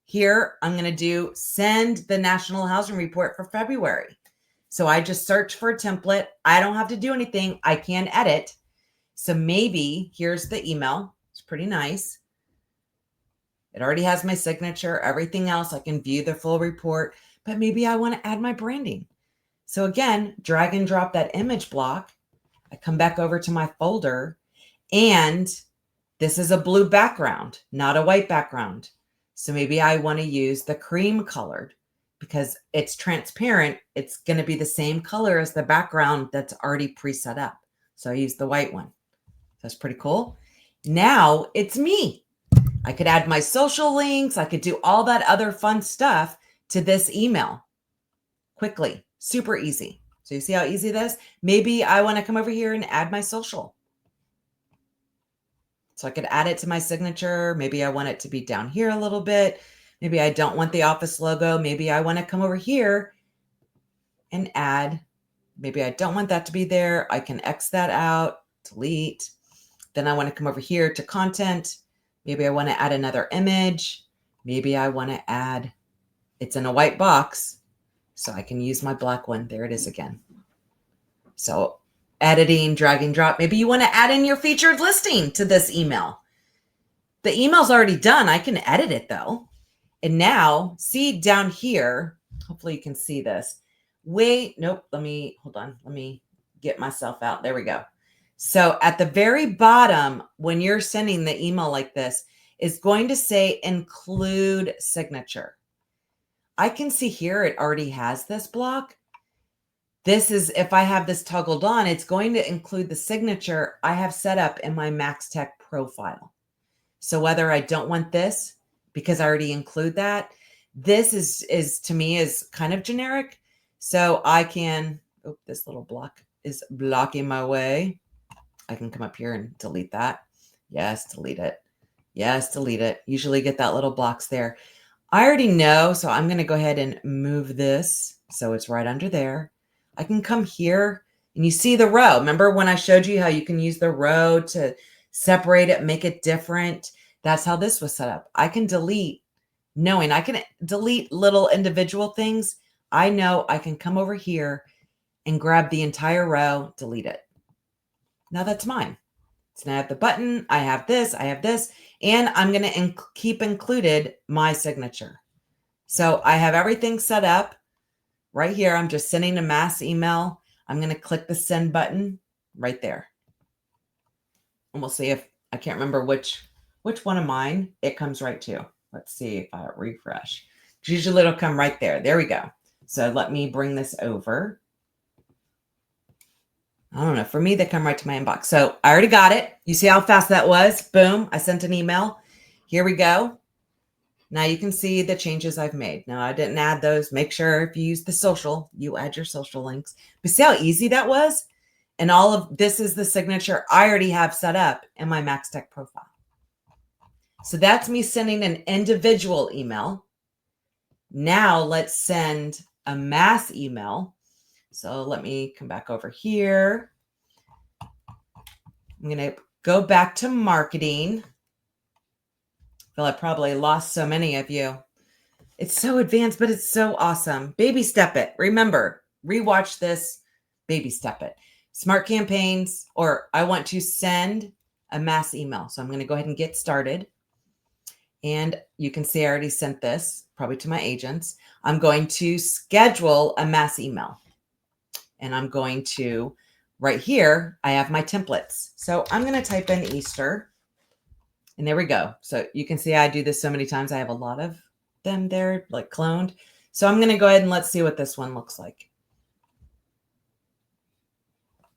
Here, I'm going to do send the National Housing Report for February. So I just search for a template. I don't have to do anything. I can edit. So maybe here's the email. It's pretty nice. It already has my signature, everything else. I can view the full report, but maybe I want to add my branding. So again, drag and drop that image block. I come back over to my folder, and this is a blue background, not a white background. So maybe I want to use the cream colored because it's transparent. It's going to be the same color as the background that's already preset up. So I use the white one. That's pretty cool. Now it's me. I could add my social links. I could do all that other fun stuff to this email quickly. Super easy. So you see how easy this is? Maybe I want to come over here and add my social. So I could add it to my signature. Maybe I want it to be down here a little bit. Maybe I don't want the office logo. Maybe I want to come over here and add. Maybe I don't want that to be there. I can X that out, delete. Then I want to come over here to content. Maybe I want to add another image. Maybe I want to add, it's in a white box, so I can use my black one. There it is again. So editing, drag and drop. Maybe you want to add in your featured listing to this email. The email's already done. I can edit it though. And now see down here, hopefully you can see this. Wait, nope, hold on. Let me get myself out. There we go. So at the very bottom, when you're sending the email like this, is going to say include signature. I can see here it already has this block. This is, if I have this toggled on, it's going to include the signature I have set up in my MaxTech profile. So whether I don't want this, because I already include that, this is to me is kind of generic. So I can, this little block, is blocking my way. I can come up here and delete that. Yes, delete it. Yes, delete it. Usually get that little box there. I already know, so I'm going to go ahead and move this so it's right under there. I can come here and you see the row. Remember when I showed you how you can use the row to separate it, make it different? That's how this was set up. I can delete, knowing I can delete little individual things. I know I can come over here and grab the entire row, delete it. Now that's mine. So now I have the button, I have this, and I'm going to keep included my signature. So I have everything set up right here. I'm just sending a mass email. I'm going to click the send button right there. And we'll see if I can't remember which one of mine it comes right to. Let's see if I refresh. Usually it'll come right there. There we go. So let me bring this over. I don't know. For me, they come right to my inbox. So I already got it. You see how fast that was? Boom. I sent an email. Here we go. Now you can see the changes I've made. Now I didn't add those. Make sure if you use the social, you add your social links. But see how easy that was? And all of this is the signature I already have set up in my MaxTech profile. So that's me sending an individual email. Now let's send a mass email. So let me come back over here. I'm going to go back to marketing. I feel I probably lost so many of you. It's so advanced, but it's so awesome. Baby step it. Remember, rewatch this, baby step it. Smart campaigns, or I want to send a mass email. So I'm going to go ahead and get started. And you can see I already sent this probably to my agents. I'm going to schedule a mass email. And I'm going to, right here, I have my templates. So I'm going to type in Easter. And there we go. So you can see I do this so many times. I have a lot of them there, like cloned. So I'm going to go ahead and let's see what this one looks like.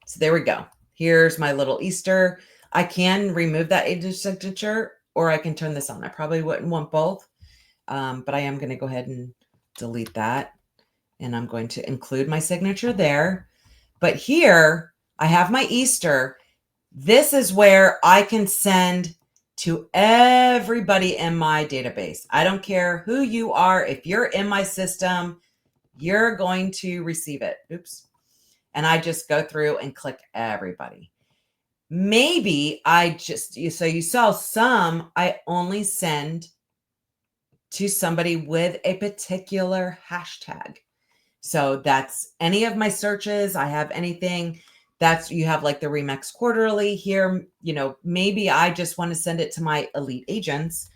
So there we go. Here's my little Easter. I can remove that agent signature or I can turn this on. I probably wouldn't want both, but I am going to go ahead and delete that. And I'm going to include my signature there. But here I have my Easter. This is where I can send to everybody in my database. I don't care who you are. If you're in my system, you're going to receive it. Oops. And I just go through and click everybody. Maybe so you saw some, I only send to somebody with a particular hashtag. So that's any of my searches. I have anything that's, you have like the Remix Quarterly here, maybe I just want to send it to my elite agents.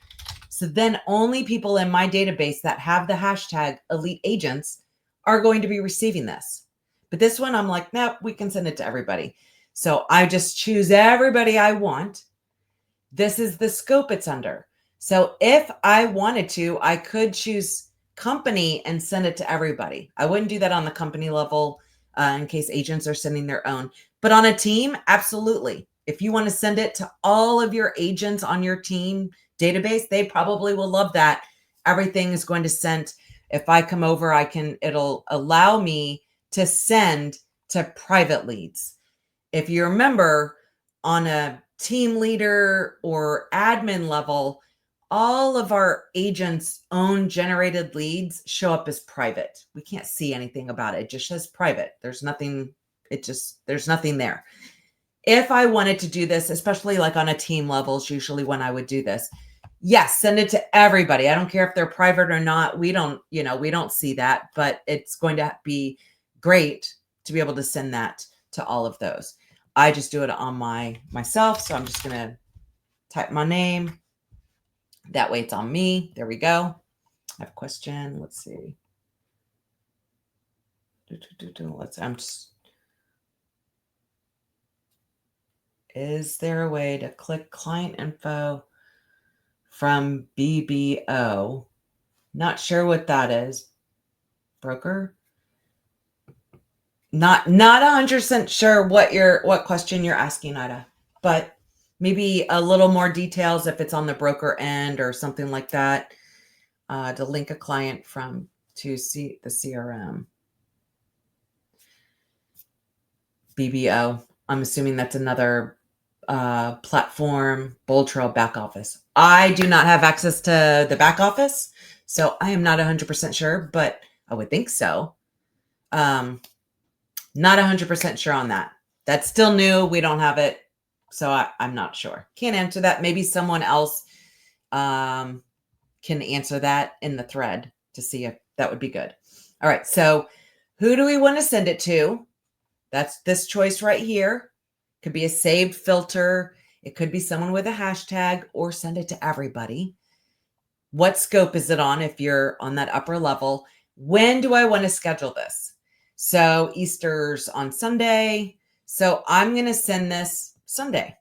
So then only people in my database that have the hashtag elite agents are going to be receiving this. But this one, I'm like, nope, we can send it to everybody. So I just choose everybody I want. This is the scope it's under. So if I wanted to, I could choose company and send it to everybody. I wouldn't do that on the company level in case agents are sending their own. But on a team, absolutely. If you want to send it to all of your agents on your team database, they probably will love that. Everything is going to send. If I come over, it'll allow me to send to private leads. If you remember, on a team leader or admin level, all of our agents' own generated leads show up as private. We can't see anything about it. It just says private. There's nothing. There's nothing there. If I wanted to do this, especially like on a team level, is usually when I would do this. Yes, send it to everybody. I don't care if they're private or not. We don't see that, but it's going to be great to be able to send that to all of those. I just do it on myself. So I'm just going to type my name. That way it's on me. There we go. I have a question. Let's see. Is there a way to click client info from BBO? Not sure what that is. Broker? Not 100% sure what question you're asking, Ida, but maybe a little more details if it's on the broker end or something like that, to link a client to see the CRM. BBO. I'm assuming that's another platform, BoldTrail back office. I do not have access to the back office, so I am not 100% sure, but I would think so. Not 100% sure on that. That's still new. We don't have it, so I'm not sure. Can't answer that. Maybe someone else can answer that in the thread to see if that would be good. All right, so who do we want to send it to? That's this choice right here. Could be a saved filter. It could be someone with a hashtag, or send it to everybody. What scope is it on if you're on that upper level? When do I want to schedule this? So Easter's on Sunday. So I'm going to send this Sunday.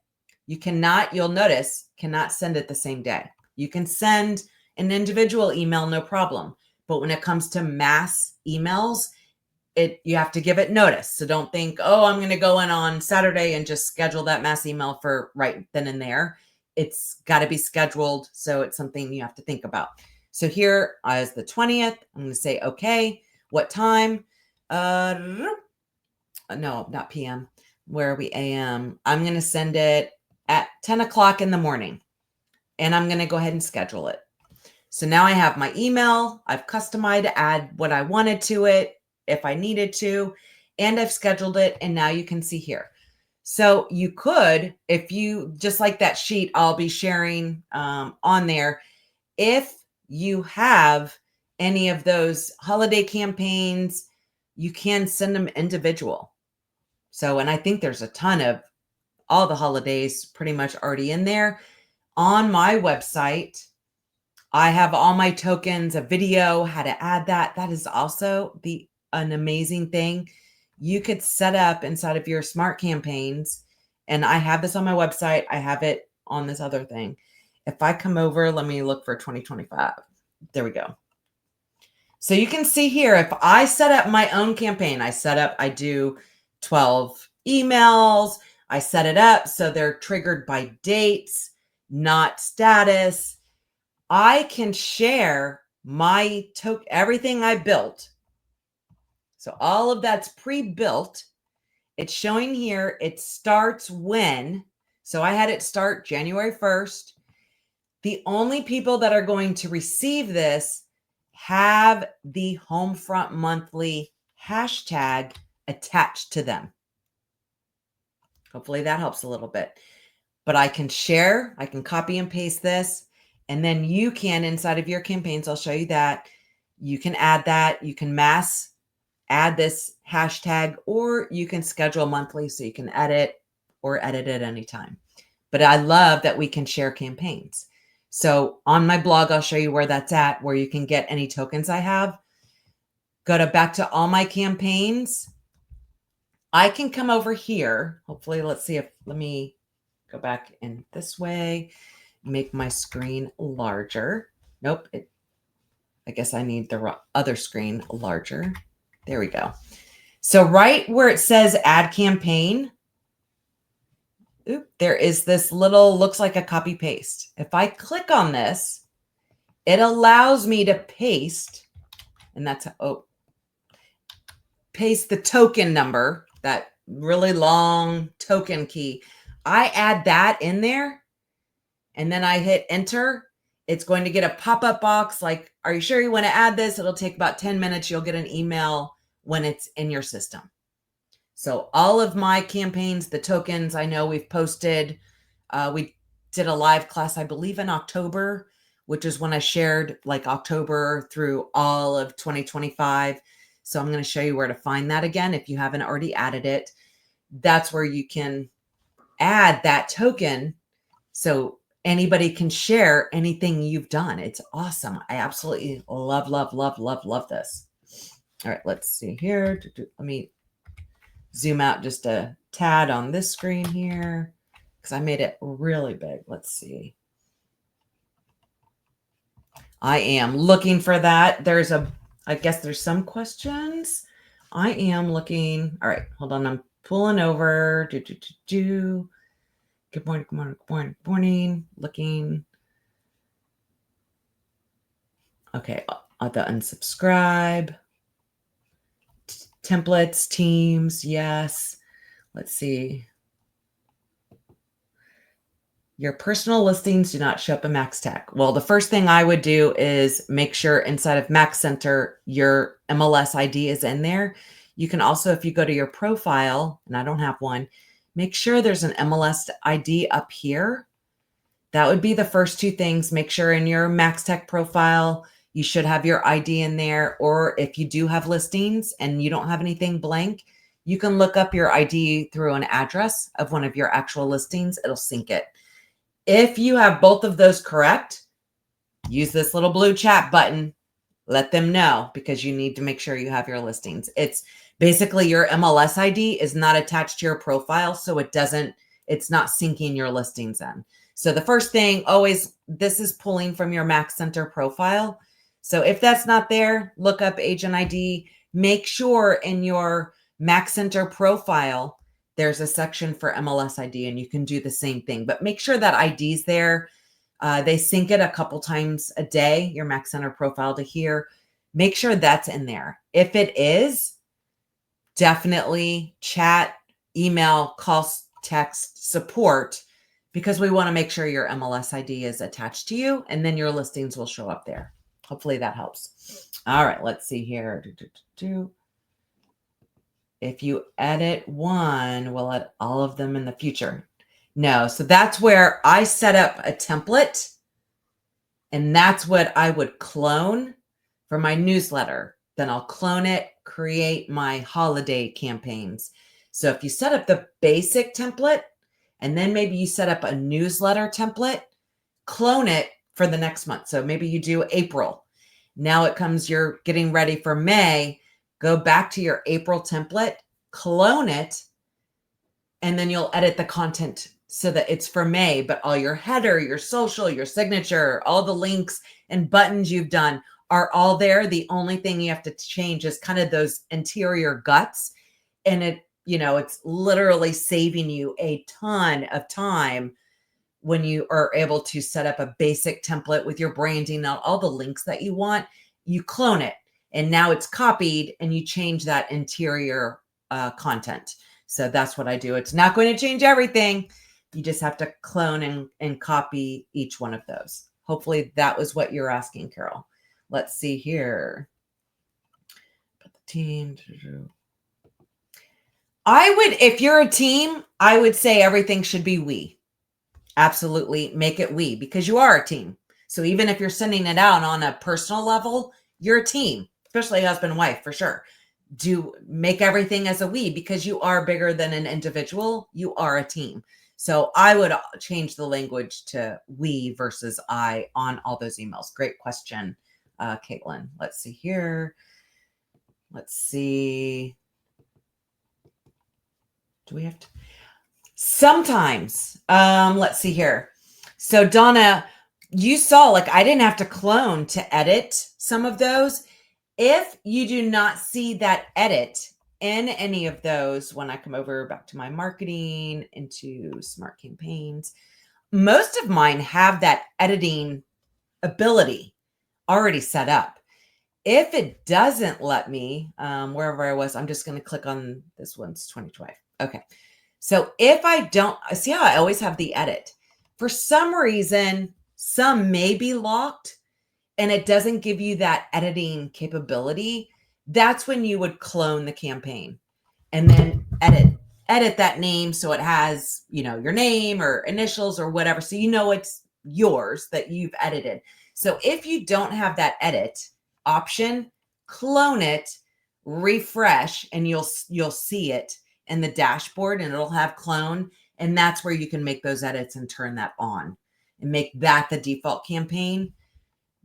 You cannot, you'll notice, cannot send it the same day. You can send an individual email, no problem. But when it comes to mass emails, you have to give it notice. So don't think, oh, I'm going to go in on Saturday and just schedule that mass email for right then and there. It's got to be scheduled. So it's something you have to think about. So here is the 20th. I'm going to say, okay, what time? No, not PM. Where are we? AM. I'm going to send it at 10 o'clock in the morning, and I'm going to go ahead and schedule it. So now I have my email. I've customized to add what I wanted to it if I needed to, and I've scheduled it. And now you can see here. So you could, if you, just like that sheet I'll be sharing on there, if you have any of those holiday campaigns, you can send them individual. So, and I think there's a ton of all the holidays pretty much already in there. On my website, I have all my tokens, a video, how to add that. That is also an amazing thing. You could set up inside of your smart campaigns, and I have this on my website. I have it on this other thing. If I come over, let me look for 2025. There we go. So you can see here, if I set up my own campaign, I do 12 emails. I set it up so they're triggered by dates, not status. I can share my everything I built. So all of that's pre-built. It's showing here, it starts when. So I had it start January 1st. The only people that are going to receive this have the Homefront Monthly hashtag attached to them. Hopefully that helps a little bit. But I can share, I can copy and paste this, and then you can, inside of your campaigns, I'll show you that, you can add that, you can mass add this hashtag, or you can schedule monthly so you can edit or edit at any time. But I love that we can share campaigns. So on my blog, I'll show you where that's at, where you can get any tokens I have. Go back to all my campaigns. I can come over here. Hopefully, let's see if, let me go back in this way, make my screen larger. Nope. I guess I need the other screen larger. There we go. So right where it says add campaign, there is this little, looks like a copy paste. If I click on this, it allows me to paste, and that's, paste the token number, that really long token key. I add that in there, and then I hit enter. It's going to get a pop-up box like, are you sure you want to add this? It'll take about 10 minutes. You'll get an email when it's in your system. So all of my campaigns, the tokens, I know we've posted, we did a live class, I believe in October, which is when I shared like October through all of 2025. So I'm going to show you where to find that again. If you haven't already added it, that's where you can add that token. So anybody can share anything you've done. It's awesome. I absolutely love, love, love, love, love this. All right, let's see here. Let me zoom out just a tad on this screen here because I made it really big. Let's see. I am looking for that. I guess there's some questions. I am looking. All right, hold on. I'm pulling over. Good morning, good morning, good morning, good morning. Looking. Okay, the unsubscribe. Templates, teams, yes. Let's see. Your personal listings do not show up in Max Tech. Well, the first thing I would do is make sure inside of Max Center, your MLS ID is in there. You can also, if you go to your profile, and I don't have one, make sure there's an MLS ID up here. That would be the first two things. Make sure in your Max Tech profile, you should have your ID in there. Or if you do have listings and you don't have anything blank, you can look up your ID through an address of one of your actual listings. It'll sync it. If you have both of those correct, use this little blue chat button. Let them know because you need to make sure you have your listings. It's basically your MLS ID is not attached to your profile, so it's not syncing your listings in. So the first thing, always, this is pulling from your Max Center profile. So if that's not there, look up agent ID. Make sure in your Max Center profile, there's a section for MLS ID, and you can do the same thing, but make sure that ID's there. They sync it a couple times a day, your Max Center profile to here. Make sure that's in there. If it is, definitely chat, email, call, text, support, because we want to make sure your MLS ID is attached to you, and then your listings will show up there. Hopefully that helps. All right, let's see here. If you edit one, we'll add all of them in the future. No, so that's where I set up a template, and that's what I would clone for my newsletter. Then I'll clone it, create my holiday campaigns. So if you set up the basic template, and then maybe you set up a newsletter template, clone it for the next month. So maybe you do April. Now it comes, you're getting ready for May. Go back to your April template, clone it, and then you'll edit the content so that it's for May, but all your header, your social, your signature, all the links and buttons you've done are all there. The only thing you have to change is kind of those interior guts. And it's literally saving you a ton of time when you are able to set up a basic template with your branding, all the links that you want. You clone it, and now it's copied, and you change that interior content. So that's what I do. It's not going to change everything. You just have to clone and copy each one of those. Hopefully that was what you're asking, Carol. Let's see here. Put the team. If you're a team, I would say everything should be we. Absolutely make it we, because you are a team. So even if you're sending it out on a personal level, you're a team, especially husband and wife, for sure. Do make everything as a we, because you are bigger than an individual. You are a team. So I would change the language to we versus I on all those emails. Great question, Caitlin. Let's see here. Let's see. Do we have to? Sometimes. Let's see here. So Donna, you saw, I didn't have to clone to edit some of those. If you do not see that edit in any of those, when I come over back to my marketing into smart campaigns, most of mine have that editing ability already set up. If it doesn't let me, wherever I was, I'm just going to click on this one's 2020. Okay. So if I don't see how I always have the edit, for some reason, some may be locked and it doesn't give you that editing capability, that's when you would clone the campaign and then edit that name. So it has, your name or initials or whatever. So it's yours that you've edited. So if you don't have that edit option, clone it, refresh, and you'll see it in the dashboard, and it'll have clone. And that's where you can make those edits and turn that on and make that the default campaign.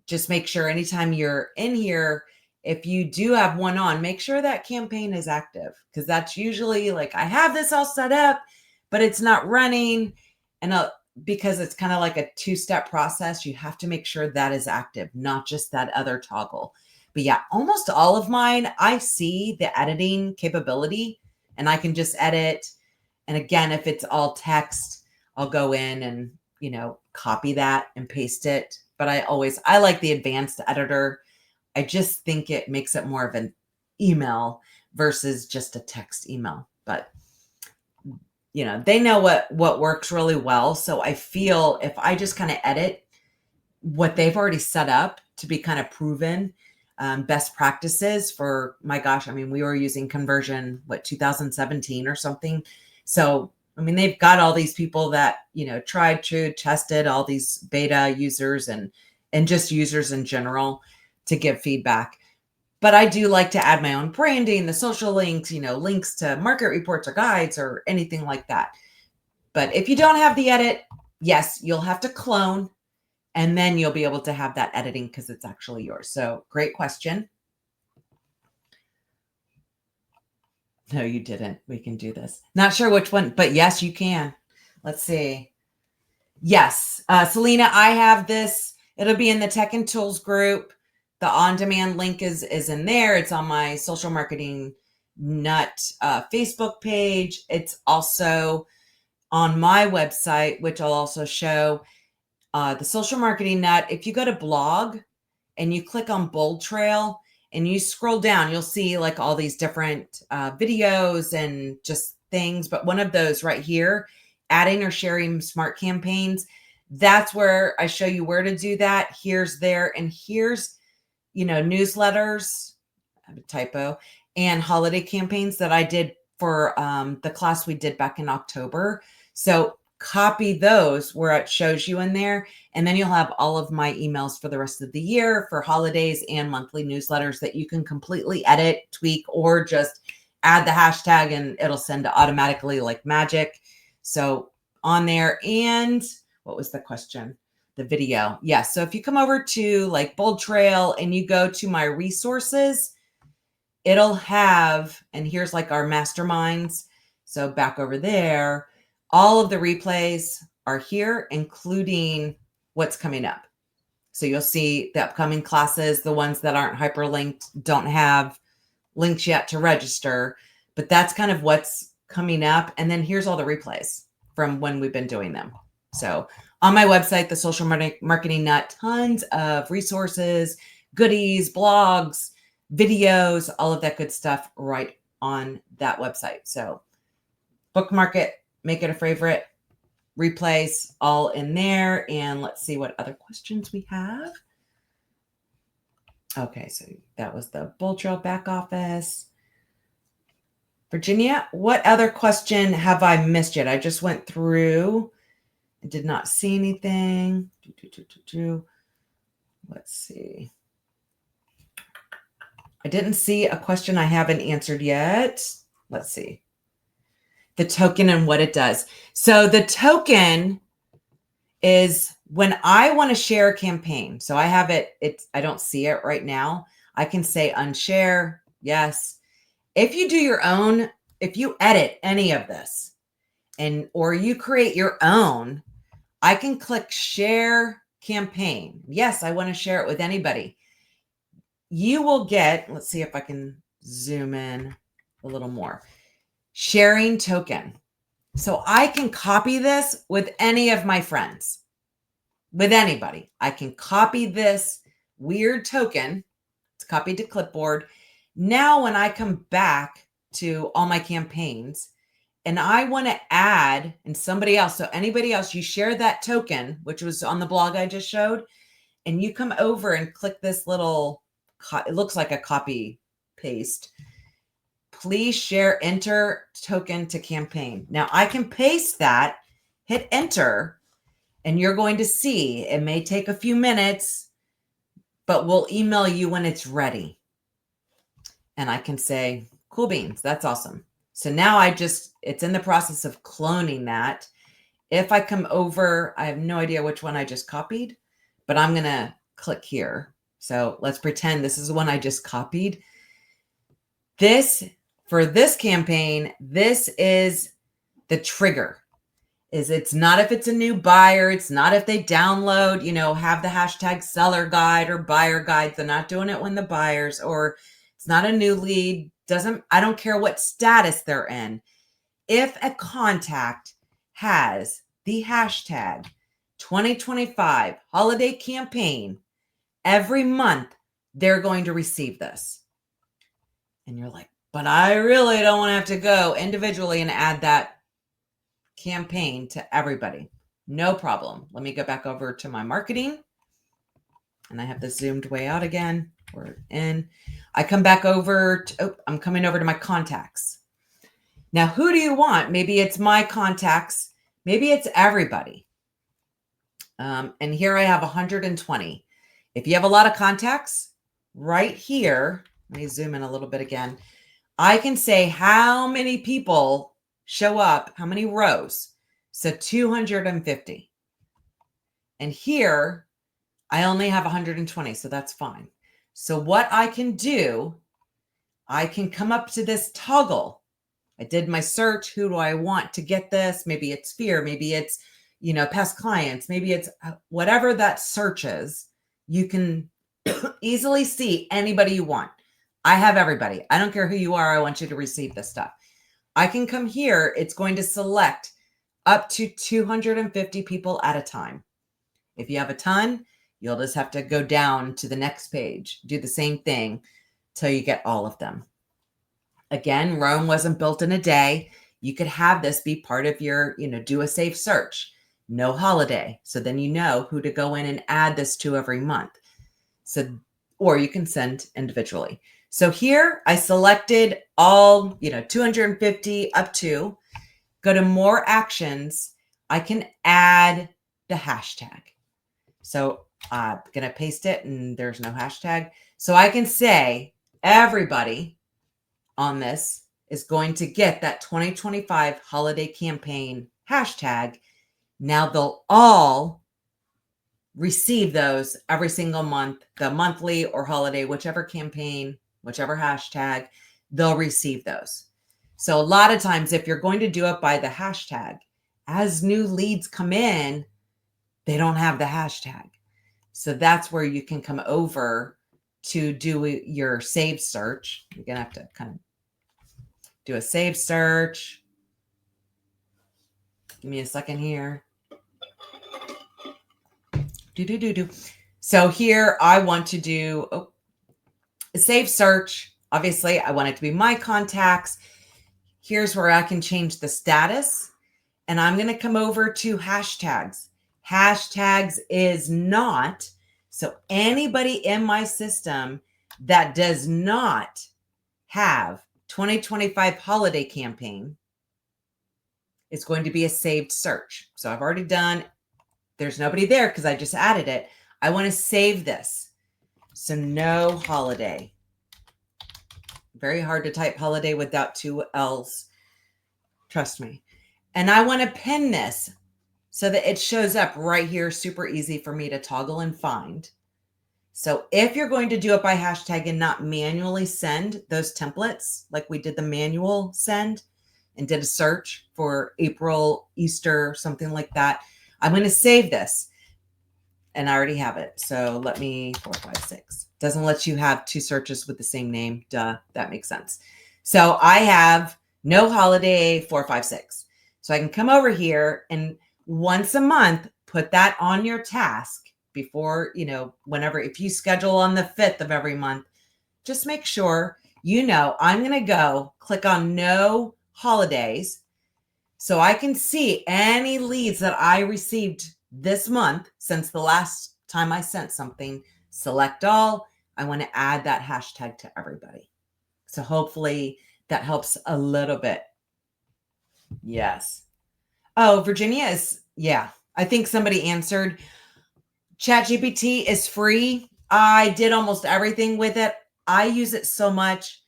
Just make sure anytime you're in here, if you do have one on, make sure that campaign is active, because that's usually I have this all set up, but it's not running. And because it's kind of like a two-step process, you have to make sure that is active, not just that other toggle. But yeah, almost all of mine, I see the editing capability and I can just edit. And again, if it's all text, I'll go in and, copy that and paste it. But I like the advanced editor. I just think it makes it more of an email versus just a text email. But they know what works really well. So I feel if I just kind of edit what they've already set up to be kind of proven best practices for, my gosh, I mean, we were using conversion, 2017 or something. So, I mean, they've got all these people that, tried, true, tested, all these beta users and just users in general to give feedback. But I do like to add my own branding, the social links, links to market reports or guides or anything like that. But if you don't have the edit, yes, you'll have to clone. And then you'll be able to have that editing because it's actually yours. So great question. No, you didn't. We can do this. Not sure which one, but yes, you can. Let's see. Yes. Selena, I have this. It'll be in the Tech and Tools group. The on-demand link is in there. It's on my Social Marketing Nut Facebook page. It's also on my website, which I'll also show. The Social Marketing Nut, if you go to blog and you click on BoldTrail and you scroll down, you'll see like all these different videos and just things. But one of those right here, adding or sharing smart campaigns, that's where I show you where to do that. Here's there, and here's, newsletters, I have a typo, and holiday campaigns that I did for the class we did back in October. So copy those where it shows you in there, and then you'll have all of my emails for the rest of the year for holidays and monthly newsletters that you can completely edit, tweak, or just add the hashtag and it'll send automatically like magic. So on there. And what was the question? The video. Yes. So if you come over to like BoldTrail and you go to my resources, it'll have, and here's like our masterminds. So back over there, all of the replays are here, including what's coming up. So you'll see the upcoming classes, the ones that aren't hyperlinked, don't have links yet to register, but that's kind of what's coming up. And then here's all the replays from when we've been doing them. So on my website, the Social Marketing Nut, tons of resources, goodies, blogs, videos, all of that good stuff right on that website. So bookmark it, make it a favorite, replays, all in there. And let's see what other questions we have. Okay, so that was the BoldTrail back office. Virginia, what other question have I missed yet? I just went through. I did not see anything. Let's see. I didn't see a question I haven't answered yet. Let's see. The token and what it does. So the token is when I want to share a campaign. So I have it. I don't see it right now. I can say unshare. Yes. If you do your own, if you edit any of this or you create your own, I can click share campaign. Yes, I want to share it with anybody. You will get, let's see if I can zoom in a little more. Sharing token. So I can copy this with any of my friends, with anybody. I can copy this weird token. It's copied to clipboard. Now, when I come back to all my campaigns and I want to add and somebody else, so anybody else, you share that token, which was on the blog I just showed, and you come over and click this little, it looks like a copy paste. Please share, enter token to campaign. Now I can paste that, hit enter, and you're going to see, it may take a few minutes, but we'll email you when it's ready. And I can say, cool beans, that's awesome. So now it's in the process of cloning that. If I come over, I have no idea which one I just copied, but I'm going to click here. So let's pretend this is the one I just copied. For this campaign, this is the trigger. It's not if it's a new buyer. It's not if they download, have the hashtag seller guide or buyer guide. They're not doing it when the buyers, or it's not a new lead. I don't care what status they're in. If a contact has the hashtag 2025 holiday campaign, every month they're going to receive this. And you're like, but I really don't want to have to go individually and add that campaign to everybody. No problem. Let me go back over to my marketing. And I have this zoomed way out again. We're in. I come back over to, I'm coming over to my contacts. Now, who do you want? Maybe it's my contacts. Maybe it's everybody. And here I have 120. If you have a lot of contacts, right here, let me zoom in a little bit again. I can say how many people show up, how many rows. So 250. And here, I only have 120, so that's fine. So what I can do, I can come up to this toggle. I did my search. Who do I want to get this? Maybe it's fear. Maybe it's, past clients. Maybe it's whatever that search is. You can easily see anybody you want. I have everybody. I don't care who you are. I want you to receive this stuff. I can come here. It's going to select up to 250 people at a time. If you have a ton, you'll just have to go down to the next page, do the same thing till you get all of them. Again, Rome wasn't built in a day. You could have this be part of your, do a safe search, no holiday. So then you know who to go in and add this to every month. So, or you can send individually. So here I selected all, 250 up to, go to more actions. I can add the hashtag. So I'm going to paste it and there's no hashtag. So I can say everybody on this is going to get that 2025 holiday campaign hashtag. Now they'll all receive those every single month, the monthly or holiday, whichever campaign, whichever hashtag, they'll receive those. So a lot of times, if you're going to do it by the hashtag, as new leads come in, they don't have the hashtag. So that's where you can come over to do your save search. You're going to have to kind of do a save search. Give me a second here. So here I want to do a save search. Obviously, I want it to be my contacts. Here's where I can change the status. And I'm going to come over to hashtags. Hashtags is not. So anybody in my system that does not have 2025 holiday campaign is going to be a saved search. So I've already done. There's nobody there because I just added it. I want to save this. So no holiday. Very hard to type holiday without two L's. Trust me. And I want to pin this so that it shows up right here. Super easy for me to toggle and find. So if you're going to do it by hashtag and not manually send those templates, like we did the manual send and did a search for April, Easter, something like that, I'm going to save this. And I already have it. So let me 4, 5, 6. Doesn't let you have two searches with the same name. Duh, that makes sense. So I have no holiday 4, 5, 6. So I can come over here and once a month, put that on your task before, whenever, if you schedule on the 5th of every month, just make sure, I'm going to go click on no holidays. So I can see any leads that I received this month since the last time I sent something, select all. I want to add that hashtag to everybody. So hopefully that helps a little bit. Yes. Oh, Virginia is, yeah. I think somebody answered. ChatGPT is free. I did almost everything with it. I use it so much.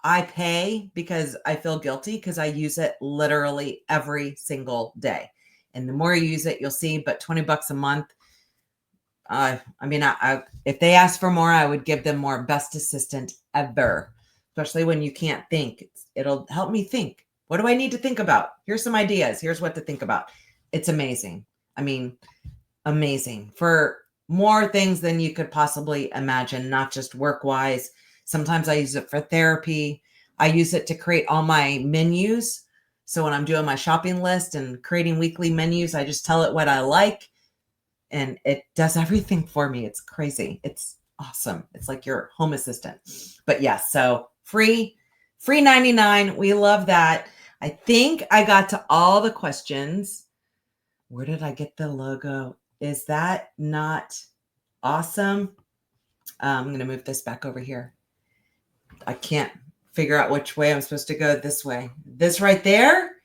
I pay because I feel guilty because I use it literally every single day. And the more you use it, you'll see, but $20 a month. If they ask for more, I would give them more. Best assistant ever, especially when you can't think. It'll help me think. What do I need to think about? Here's some ideas. Here's what to think about. It's amazing. Amazing for more things than you could possibly imagine, not just work-wise. Sometimes I use it for therapy. I use it to create all my menus. So when I'm doing my shopping list and creating weekly menus, I just tell it what I like and it does everything for me. It's crazy. It's awesome. It's like your home assistant. But yes, so free 99. We love that. I think I got to all the questions. Where did I get the logo? Is that not awesome? I'm going to move this back over here. I can't figure out which way I'm supposed to go. This way. This right there?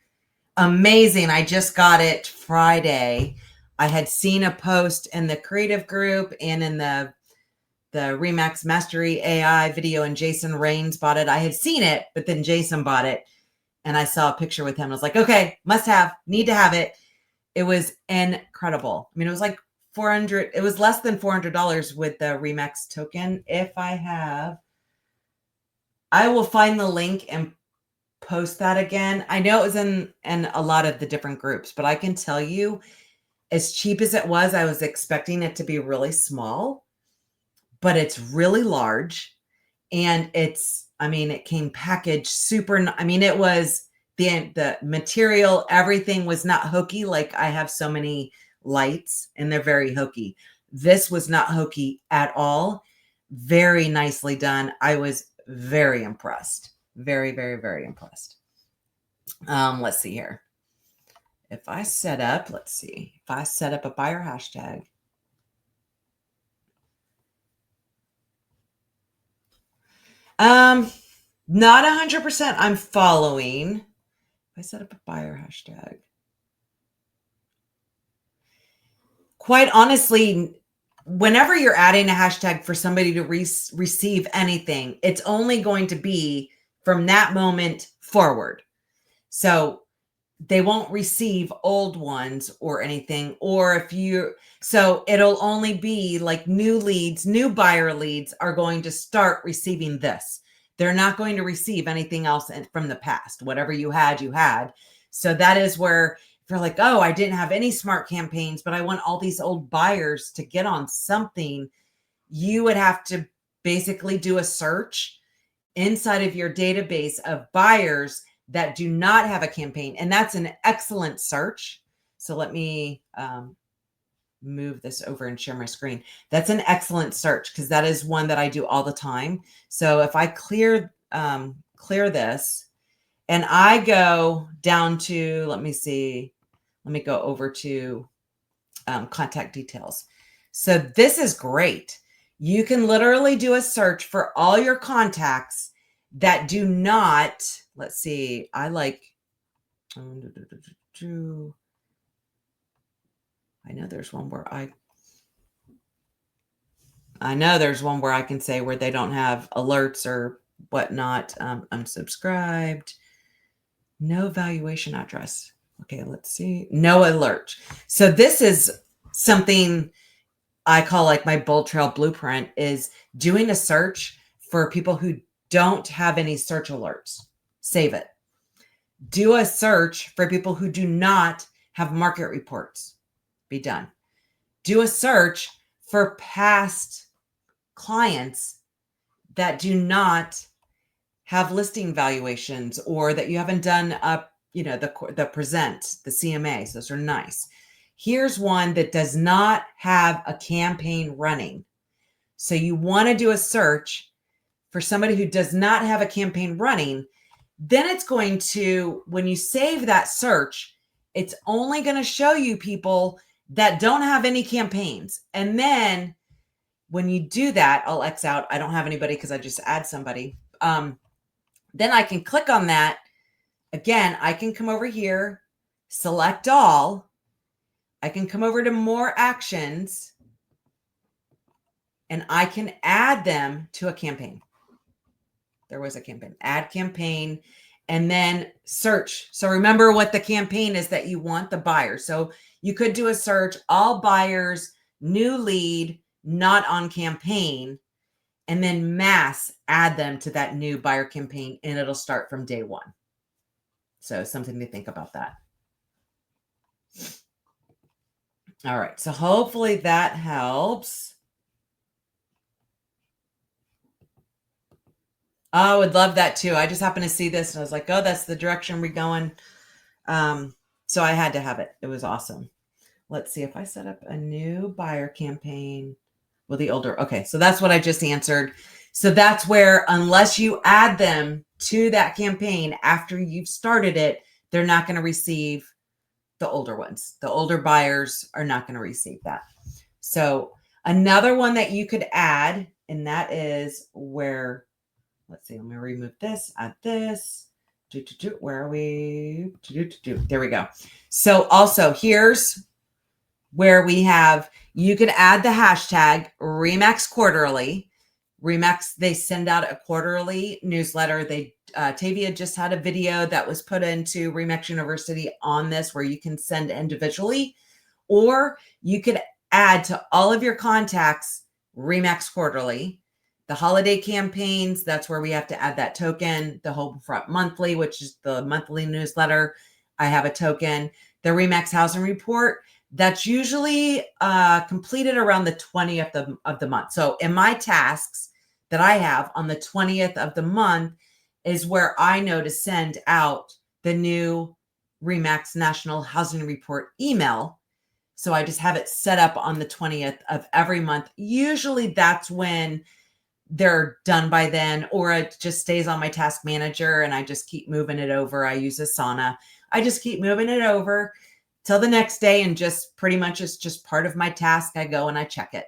Amazing. I just got it Friday. I had seen a post in the creative group and in the Remax Mastery AI video, and Jason Rains bought it. I had seen it, but then Jason bought it and I saw a picture with him. I was like, okay, must have, need to have it. It was incredible. I mean, it was like $400. It was less than $400 with the Remax token. If I will find the link and post that again. I know it was in a lot of the different groups, but I can tell you, as cheap as it was, I was expecting it to be really small, but it's really large. And it's, I mean, it came packaged super, I mean, it was the material, everything was not hokey. Like I have so many lights and they're very hokey. This was not hokey at all. Very nicely done. I was very impressed. Very, very, very impressed. Let's see here. If I set up, let's see, if I set up a buyer hashtag. Not 100% I'm following. If I set up a buyer hashtag. Quite honestly, whenever you're adding a hashtag for somebody to receive anything, it's only going to be from that moment forward. So they won't receive old ones or anything. Or if so it'll only be like new leads, new buyer leads are going to start receiving this. They're not going to receive anything else from the past. Whatever you had, you had. So that is where if you're like, oh, I didn't have any smart campaigns, but I want all these old buyers to get on something, you would have to basically do a search inside of your database of buyers that do not have a campaign. And that's an excellent search. So let me move this over and share my screen. That's an excellent search because that is one that I do all the time. So if I clear this and I go down to, let me see, let me go over to contact details. So this is great. You can literally do a search for all your contacts that do not, let's see, I like, I know there's one where I know there's one where I can say where they don't have alerts or whatnot. Unsubscribed, no valuation address. Okay, let's see. No alert. So this is something I call like my BoldTrail blueprint, is doing a search for people who don't have any search alerts. Save it. Do a search for people who do not have market reports. Be done. Do a search for past clients that do not have listing valuations or that you haven't done up, the present, the CMAs. Those are nice. Here's one that does not have a campaign running. So you want to do a search for somebody who does not have a campaign running. Then it's going to, when you save that search, it's only going to show you people that don't have any campaigns. And then when you do that, I'll X out. I don't have anybody because I just add somebody. Then I can click on that. Again, I can come over here, select all. I can come over to more actions and I can add them to a campaign. There was a campaign, add campaign, and then search. So remember what the campaign is that you want the buyer. So you could do a search, all buyers, new lead, not on campaign, and then mass add them to that new buyer campaign, and it'll start from day one. So something to think about that. All right. So hopefully that helps. I would love that too. I just happened to see this and I was like, oh, that's the direction we're going. So I had to have it. It was awesome. Let's see if I set up a new buyer campaign. Well, the older. Okay. So that's what I just answered. So that's where, unless you add them to that campaign after you've started it, they're not going to receive the older ones. The older buyers are not going to receive that. So another one that you could add, and that is where, let's see, let me remove this, add this. Where are we? There we go. So also here's where we have, you could add the hashtag Remax Quarterly. Remax, they send out a quarterly newsletter. Tavia just had a video that was put into Remax University on this, where you can send individually, or you could add to all of your contacts Remax Quarterly. The holiday campaigns, that's where we have to add that token. The Homefront Monthly, which is the monthly newsletter, I have a token. The Remax Housing Report, that's usually completed around the 20th of the month. So in my tasks that I have on the 20th of the month is where I know to send out the new Remax National Housing Report email. So I just have it set up on the 20th of every month. Usually that's when they're done by then, or it just stays on my task manager and I just keep moving it over. I use Asana. I just keep moving it over till the next day, and just pretty much it's just part of my task. I go and I check it,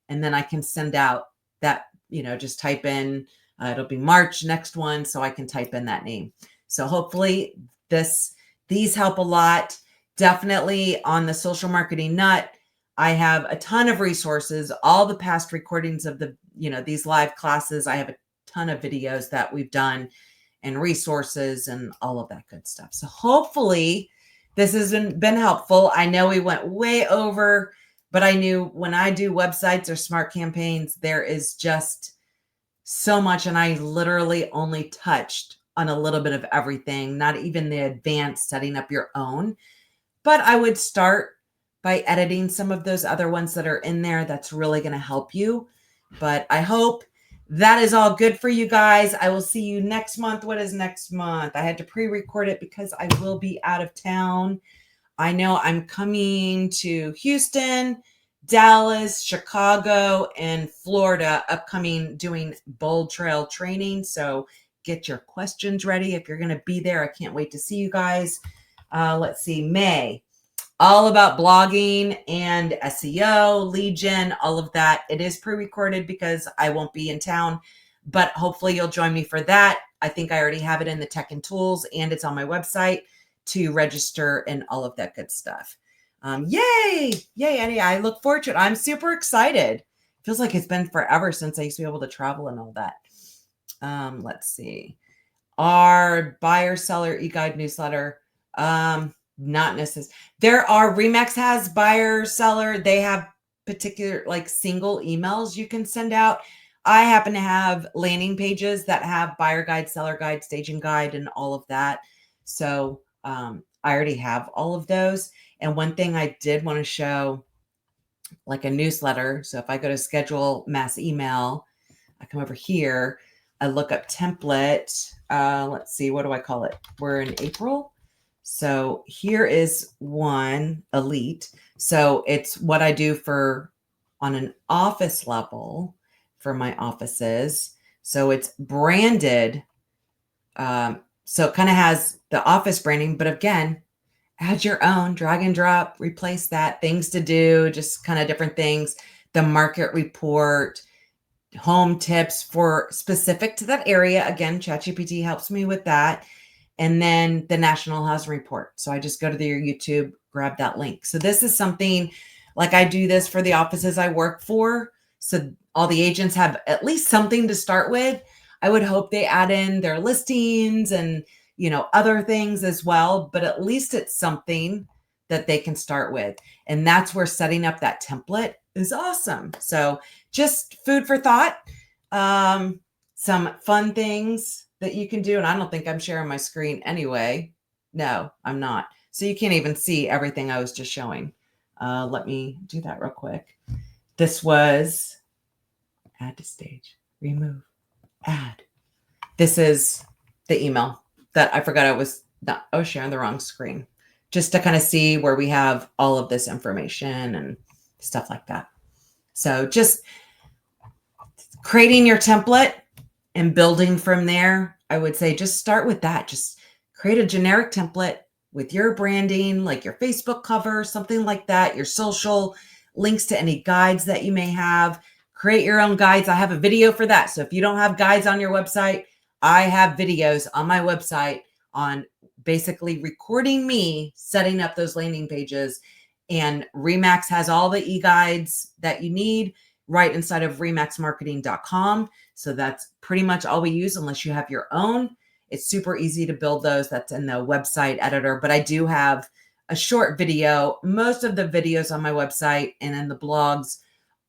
and then I can send out that, just type in, it'll be March next one. So I can type in that name. So hopefully these help a lot. Definitely on the Social Marketing Nut, I have a ton of resources, all the past recordings of these live classes. I have a ton of videos that we've done and resources and all of that good stuff. So hopefully this has been helpful. I know we went way over, but I knew when I do websites or smart campaigns, there is just so much. And I literally only touched on a little bit of everything, not even the advanced setting up your own. But I would start by editing some of those other ones that are in there. That's really going to help you. But I hope that is all good for you guys. I will see you next month. What is next month? I had to pre-record it because I will be out of town. I know I'm coming to Houston, Dallas, Chicago, and Florida, upcoming doing BoldTrail training. So get your questions ready if you're going to be there. I can't wait to see you guys. Let's see, May. All about blogging and SEO, lead gen, all of that. It is pre-recorded because I won't be in town, but hopefully you'll join me for that. I think I already have it in the tech and tools, and it's on my website to register and all of that good stuff. Yay, Eddie. I look forward to it. I'm super excited. Feels like it's been forever since I used to be able to travel and all that. Let's see. Our buyer seller e-guide newsletter. Not necessarily. There are, Remax has buyer seller. They have particular single emails you can send out. I happen to have landing pages that have buyer guide, seller guide, staging guide, and all of that. So I already have all of those. And one thing I did want to show, like a newsletter. So if I go to schedule mass email, I come over here, I look up template. Let's see, what do I call it? We're in April. So here is one, Elite. So it's what I do on an office level for my offices. So it's branded. So it kind of has the office branding, but again, add your own, drag and drop, replace that, things to do, just kind of different things. The market report, home tips for specific to that area. Again, ChatGPT helps me with that. And then the National Housing Report. So I just go to their YouTube, grab that link. So this is something, like I do this for the offices I work for. So all the agents have at least something to start with. I would hope they add in their listings and, other things as well, but at least it's something that they can start with. And that's where setting up that template is awesome. So just food for thought, some fun things that you can do. And I don't think I'm sharing my screen anyway. No, I'm not. So you can't even see everything I was just showing. Let me do that real quick. This was add to stage, remove, add. This is the email that I forgot I was sharing the wrong screen, just to kind of see where we have all of this information and stuff like that. So just creating your template and building from there. I would say just start with that. Just create a generic template, with your branding, like your Facebook cover, something like that, your social links to any guides that you may have. Create your own guides. I have a video for that. So if you don't have guides on your website, I have videos on my website on basically recording me setting up those landing pages. And Remax has all the e-guides that you need right inside of remaxmarketing.com. So that's pretty much all we use unless you have your own. It's super easy to build those. That's in the website editor, but I do have a short video. Most of the videos on my website and in the blogs,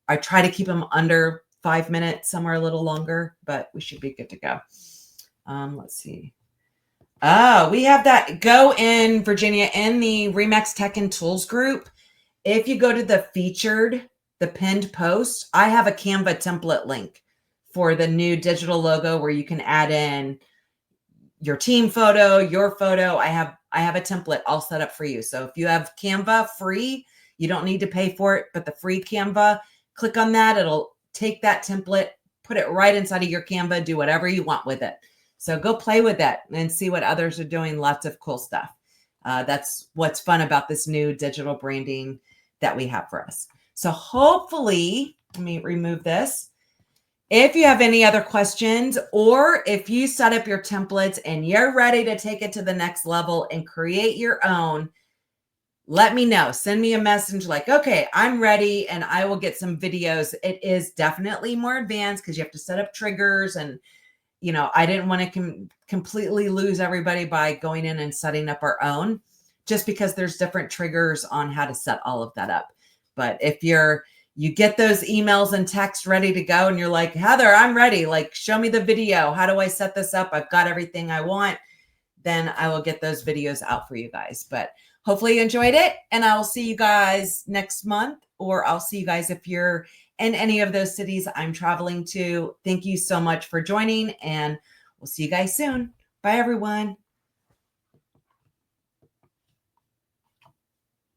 I try to keep them under 5 minutes, some are a little longer, but we should be good to go. Let's see. Oh, we have that. Go in, Virginia, in the Remax Tech and Tools group. If you go to the featured, the pinned post, I have a Canva template link for the new digital logo where you can add in your team photo, your photo. I have a template all set up for you. So if you have Canva free, you don't need to pay for it, but the free Canva, click on that. It'll take that template, put it right inside of your Canva, do whatever you want with it. So go play with that and see what others are doing. Lots of cool stuff. That's what's fun about this new digital branding that we have for us. So hopefully, let me remove this. If you have any other questions, or if you set up your templates and you're ready to take it to the next level and create your own, let me know. Send me a message like, okay, I'm ready, and I will get some videos. It is definitely more advanced because you have to set up triggers, and I didn't want to completely lose everybody by going in and setting up our own, just because there's different triggers on how to set all of that up. But if you get those emails and texts ready to go and you're like, Heather, I'm ready. Like, show me the video. How do I set this up? I've got everything I want. Then I will get those videos out for you guys. But hopefully you enjoyed it. And I will see you guys next month, or I'll see you guys if you're in any of those cities I'm traveling to. Thank you so much for joining, and we'll see you guys soon. Bye, everyone.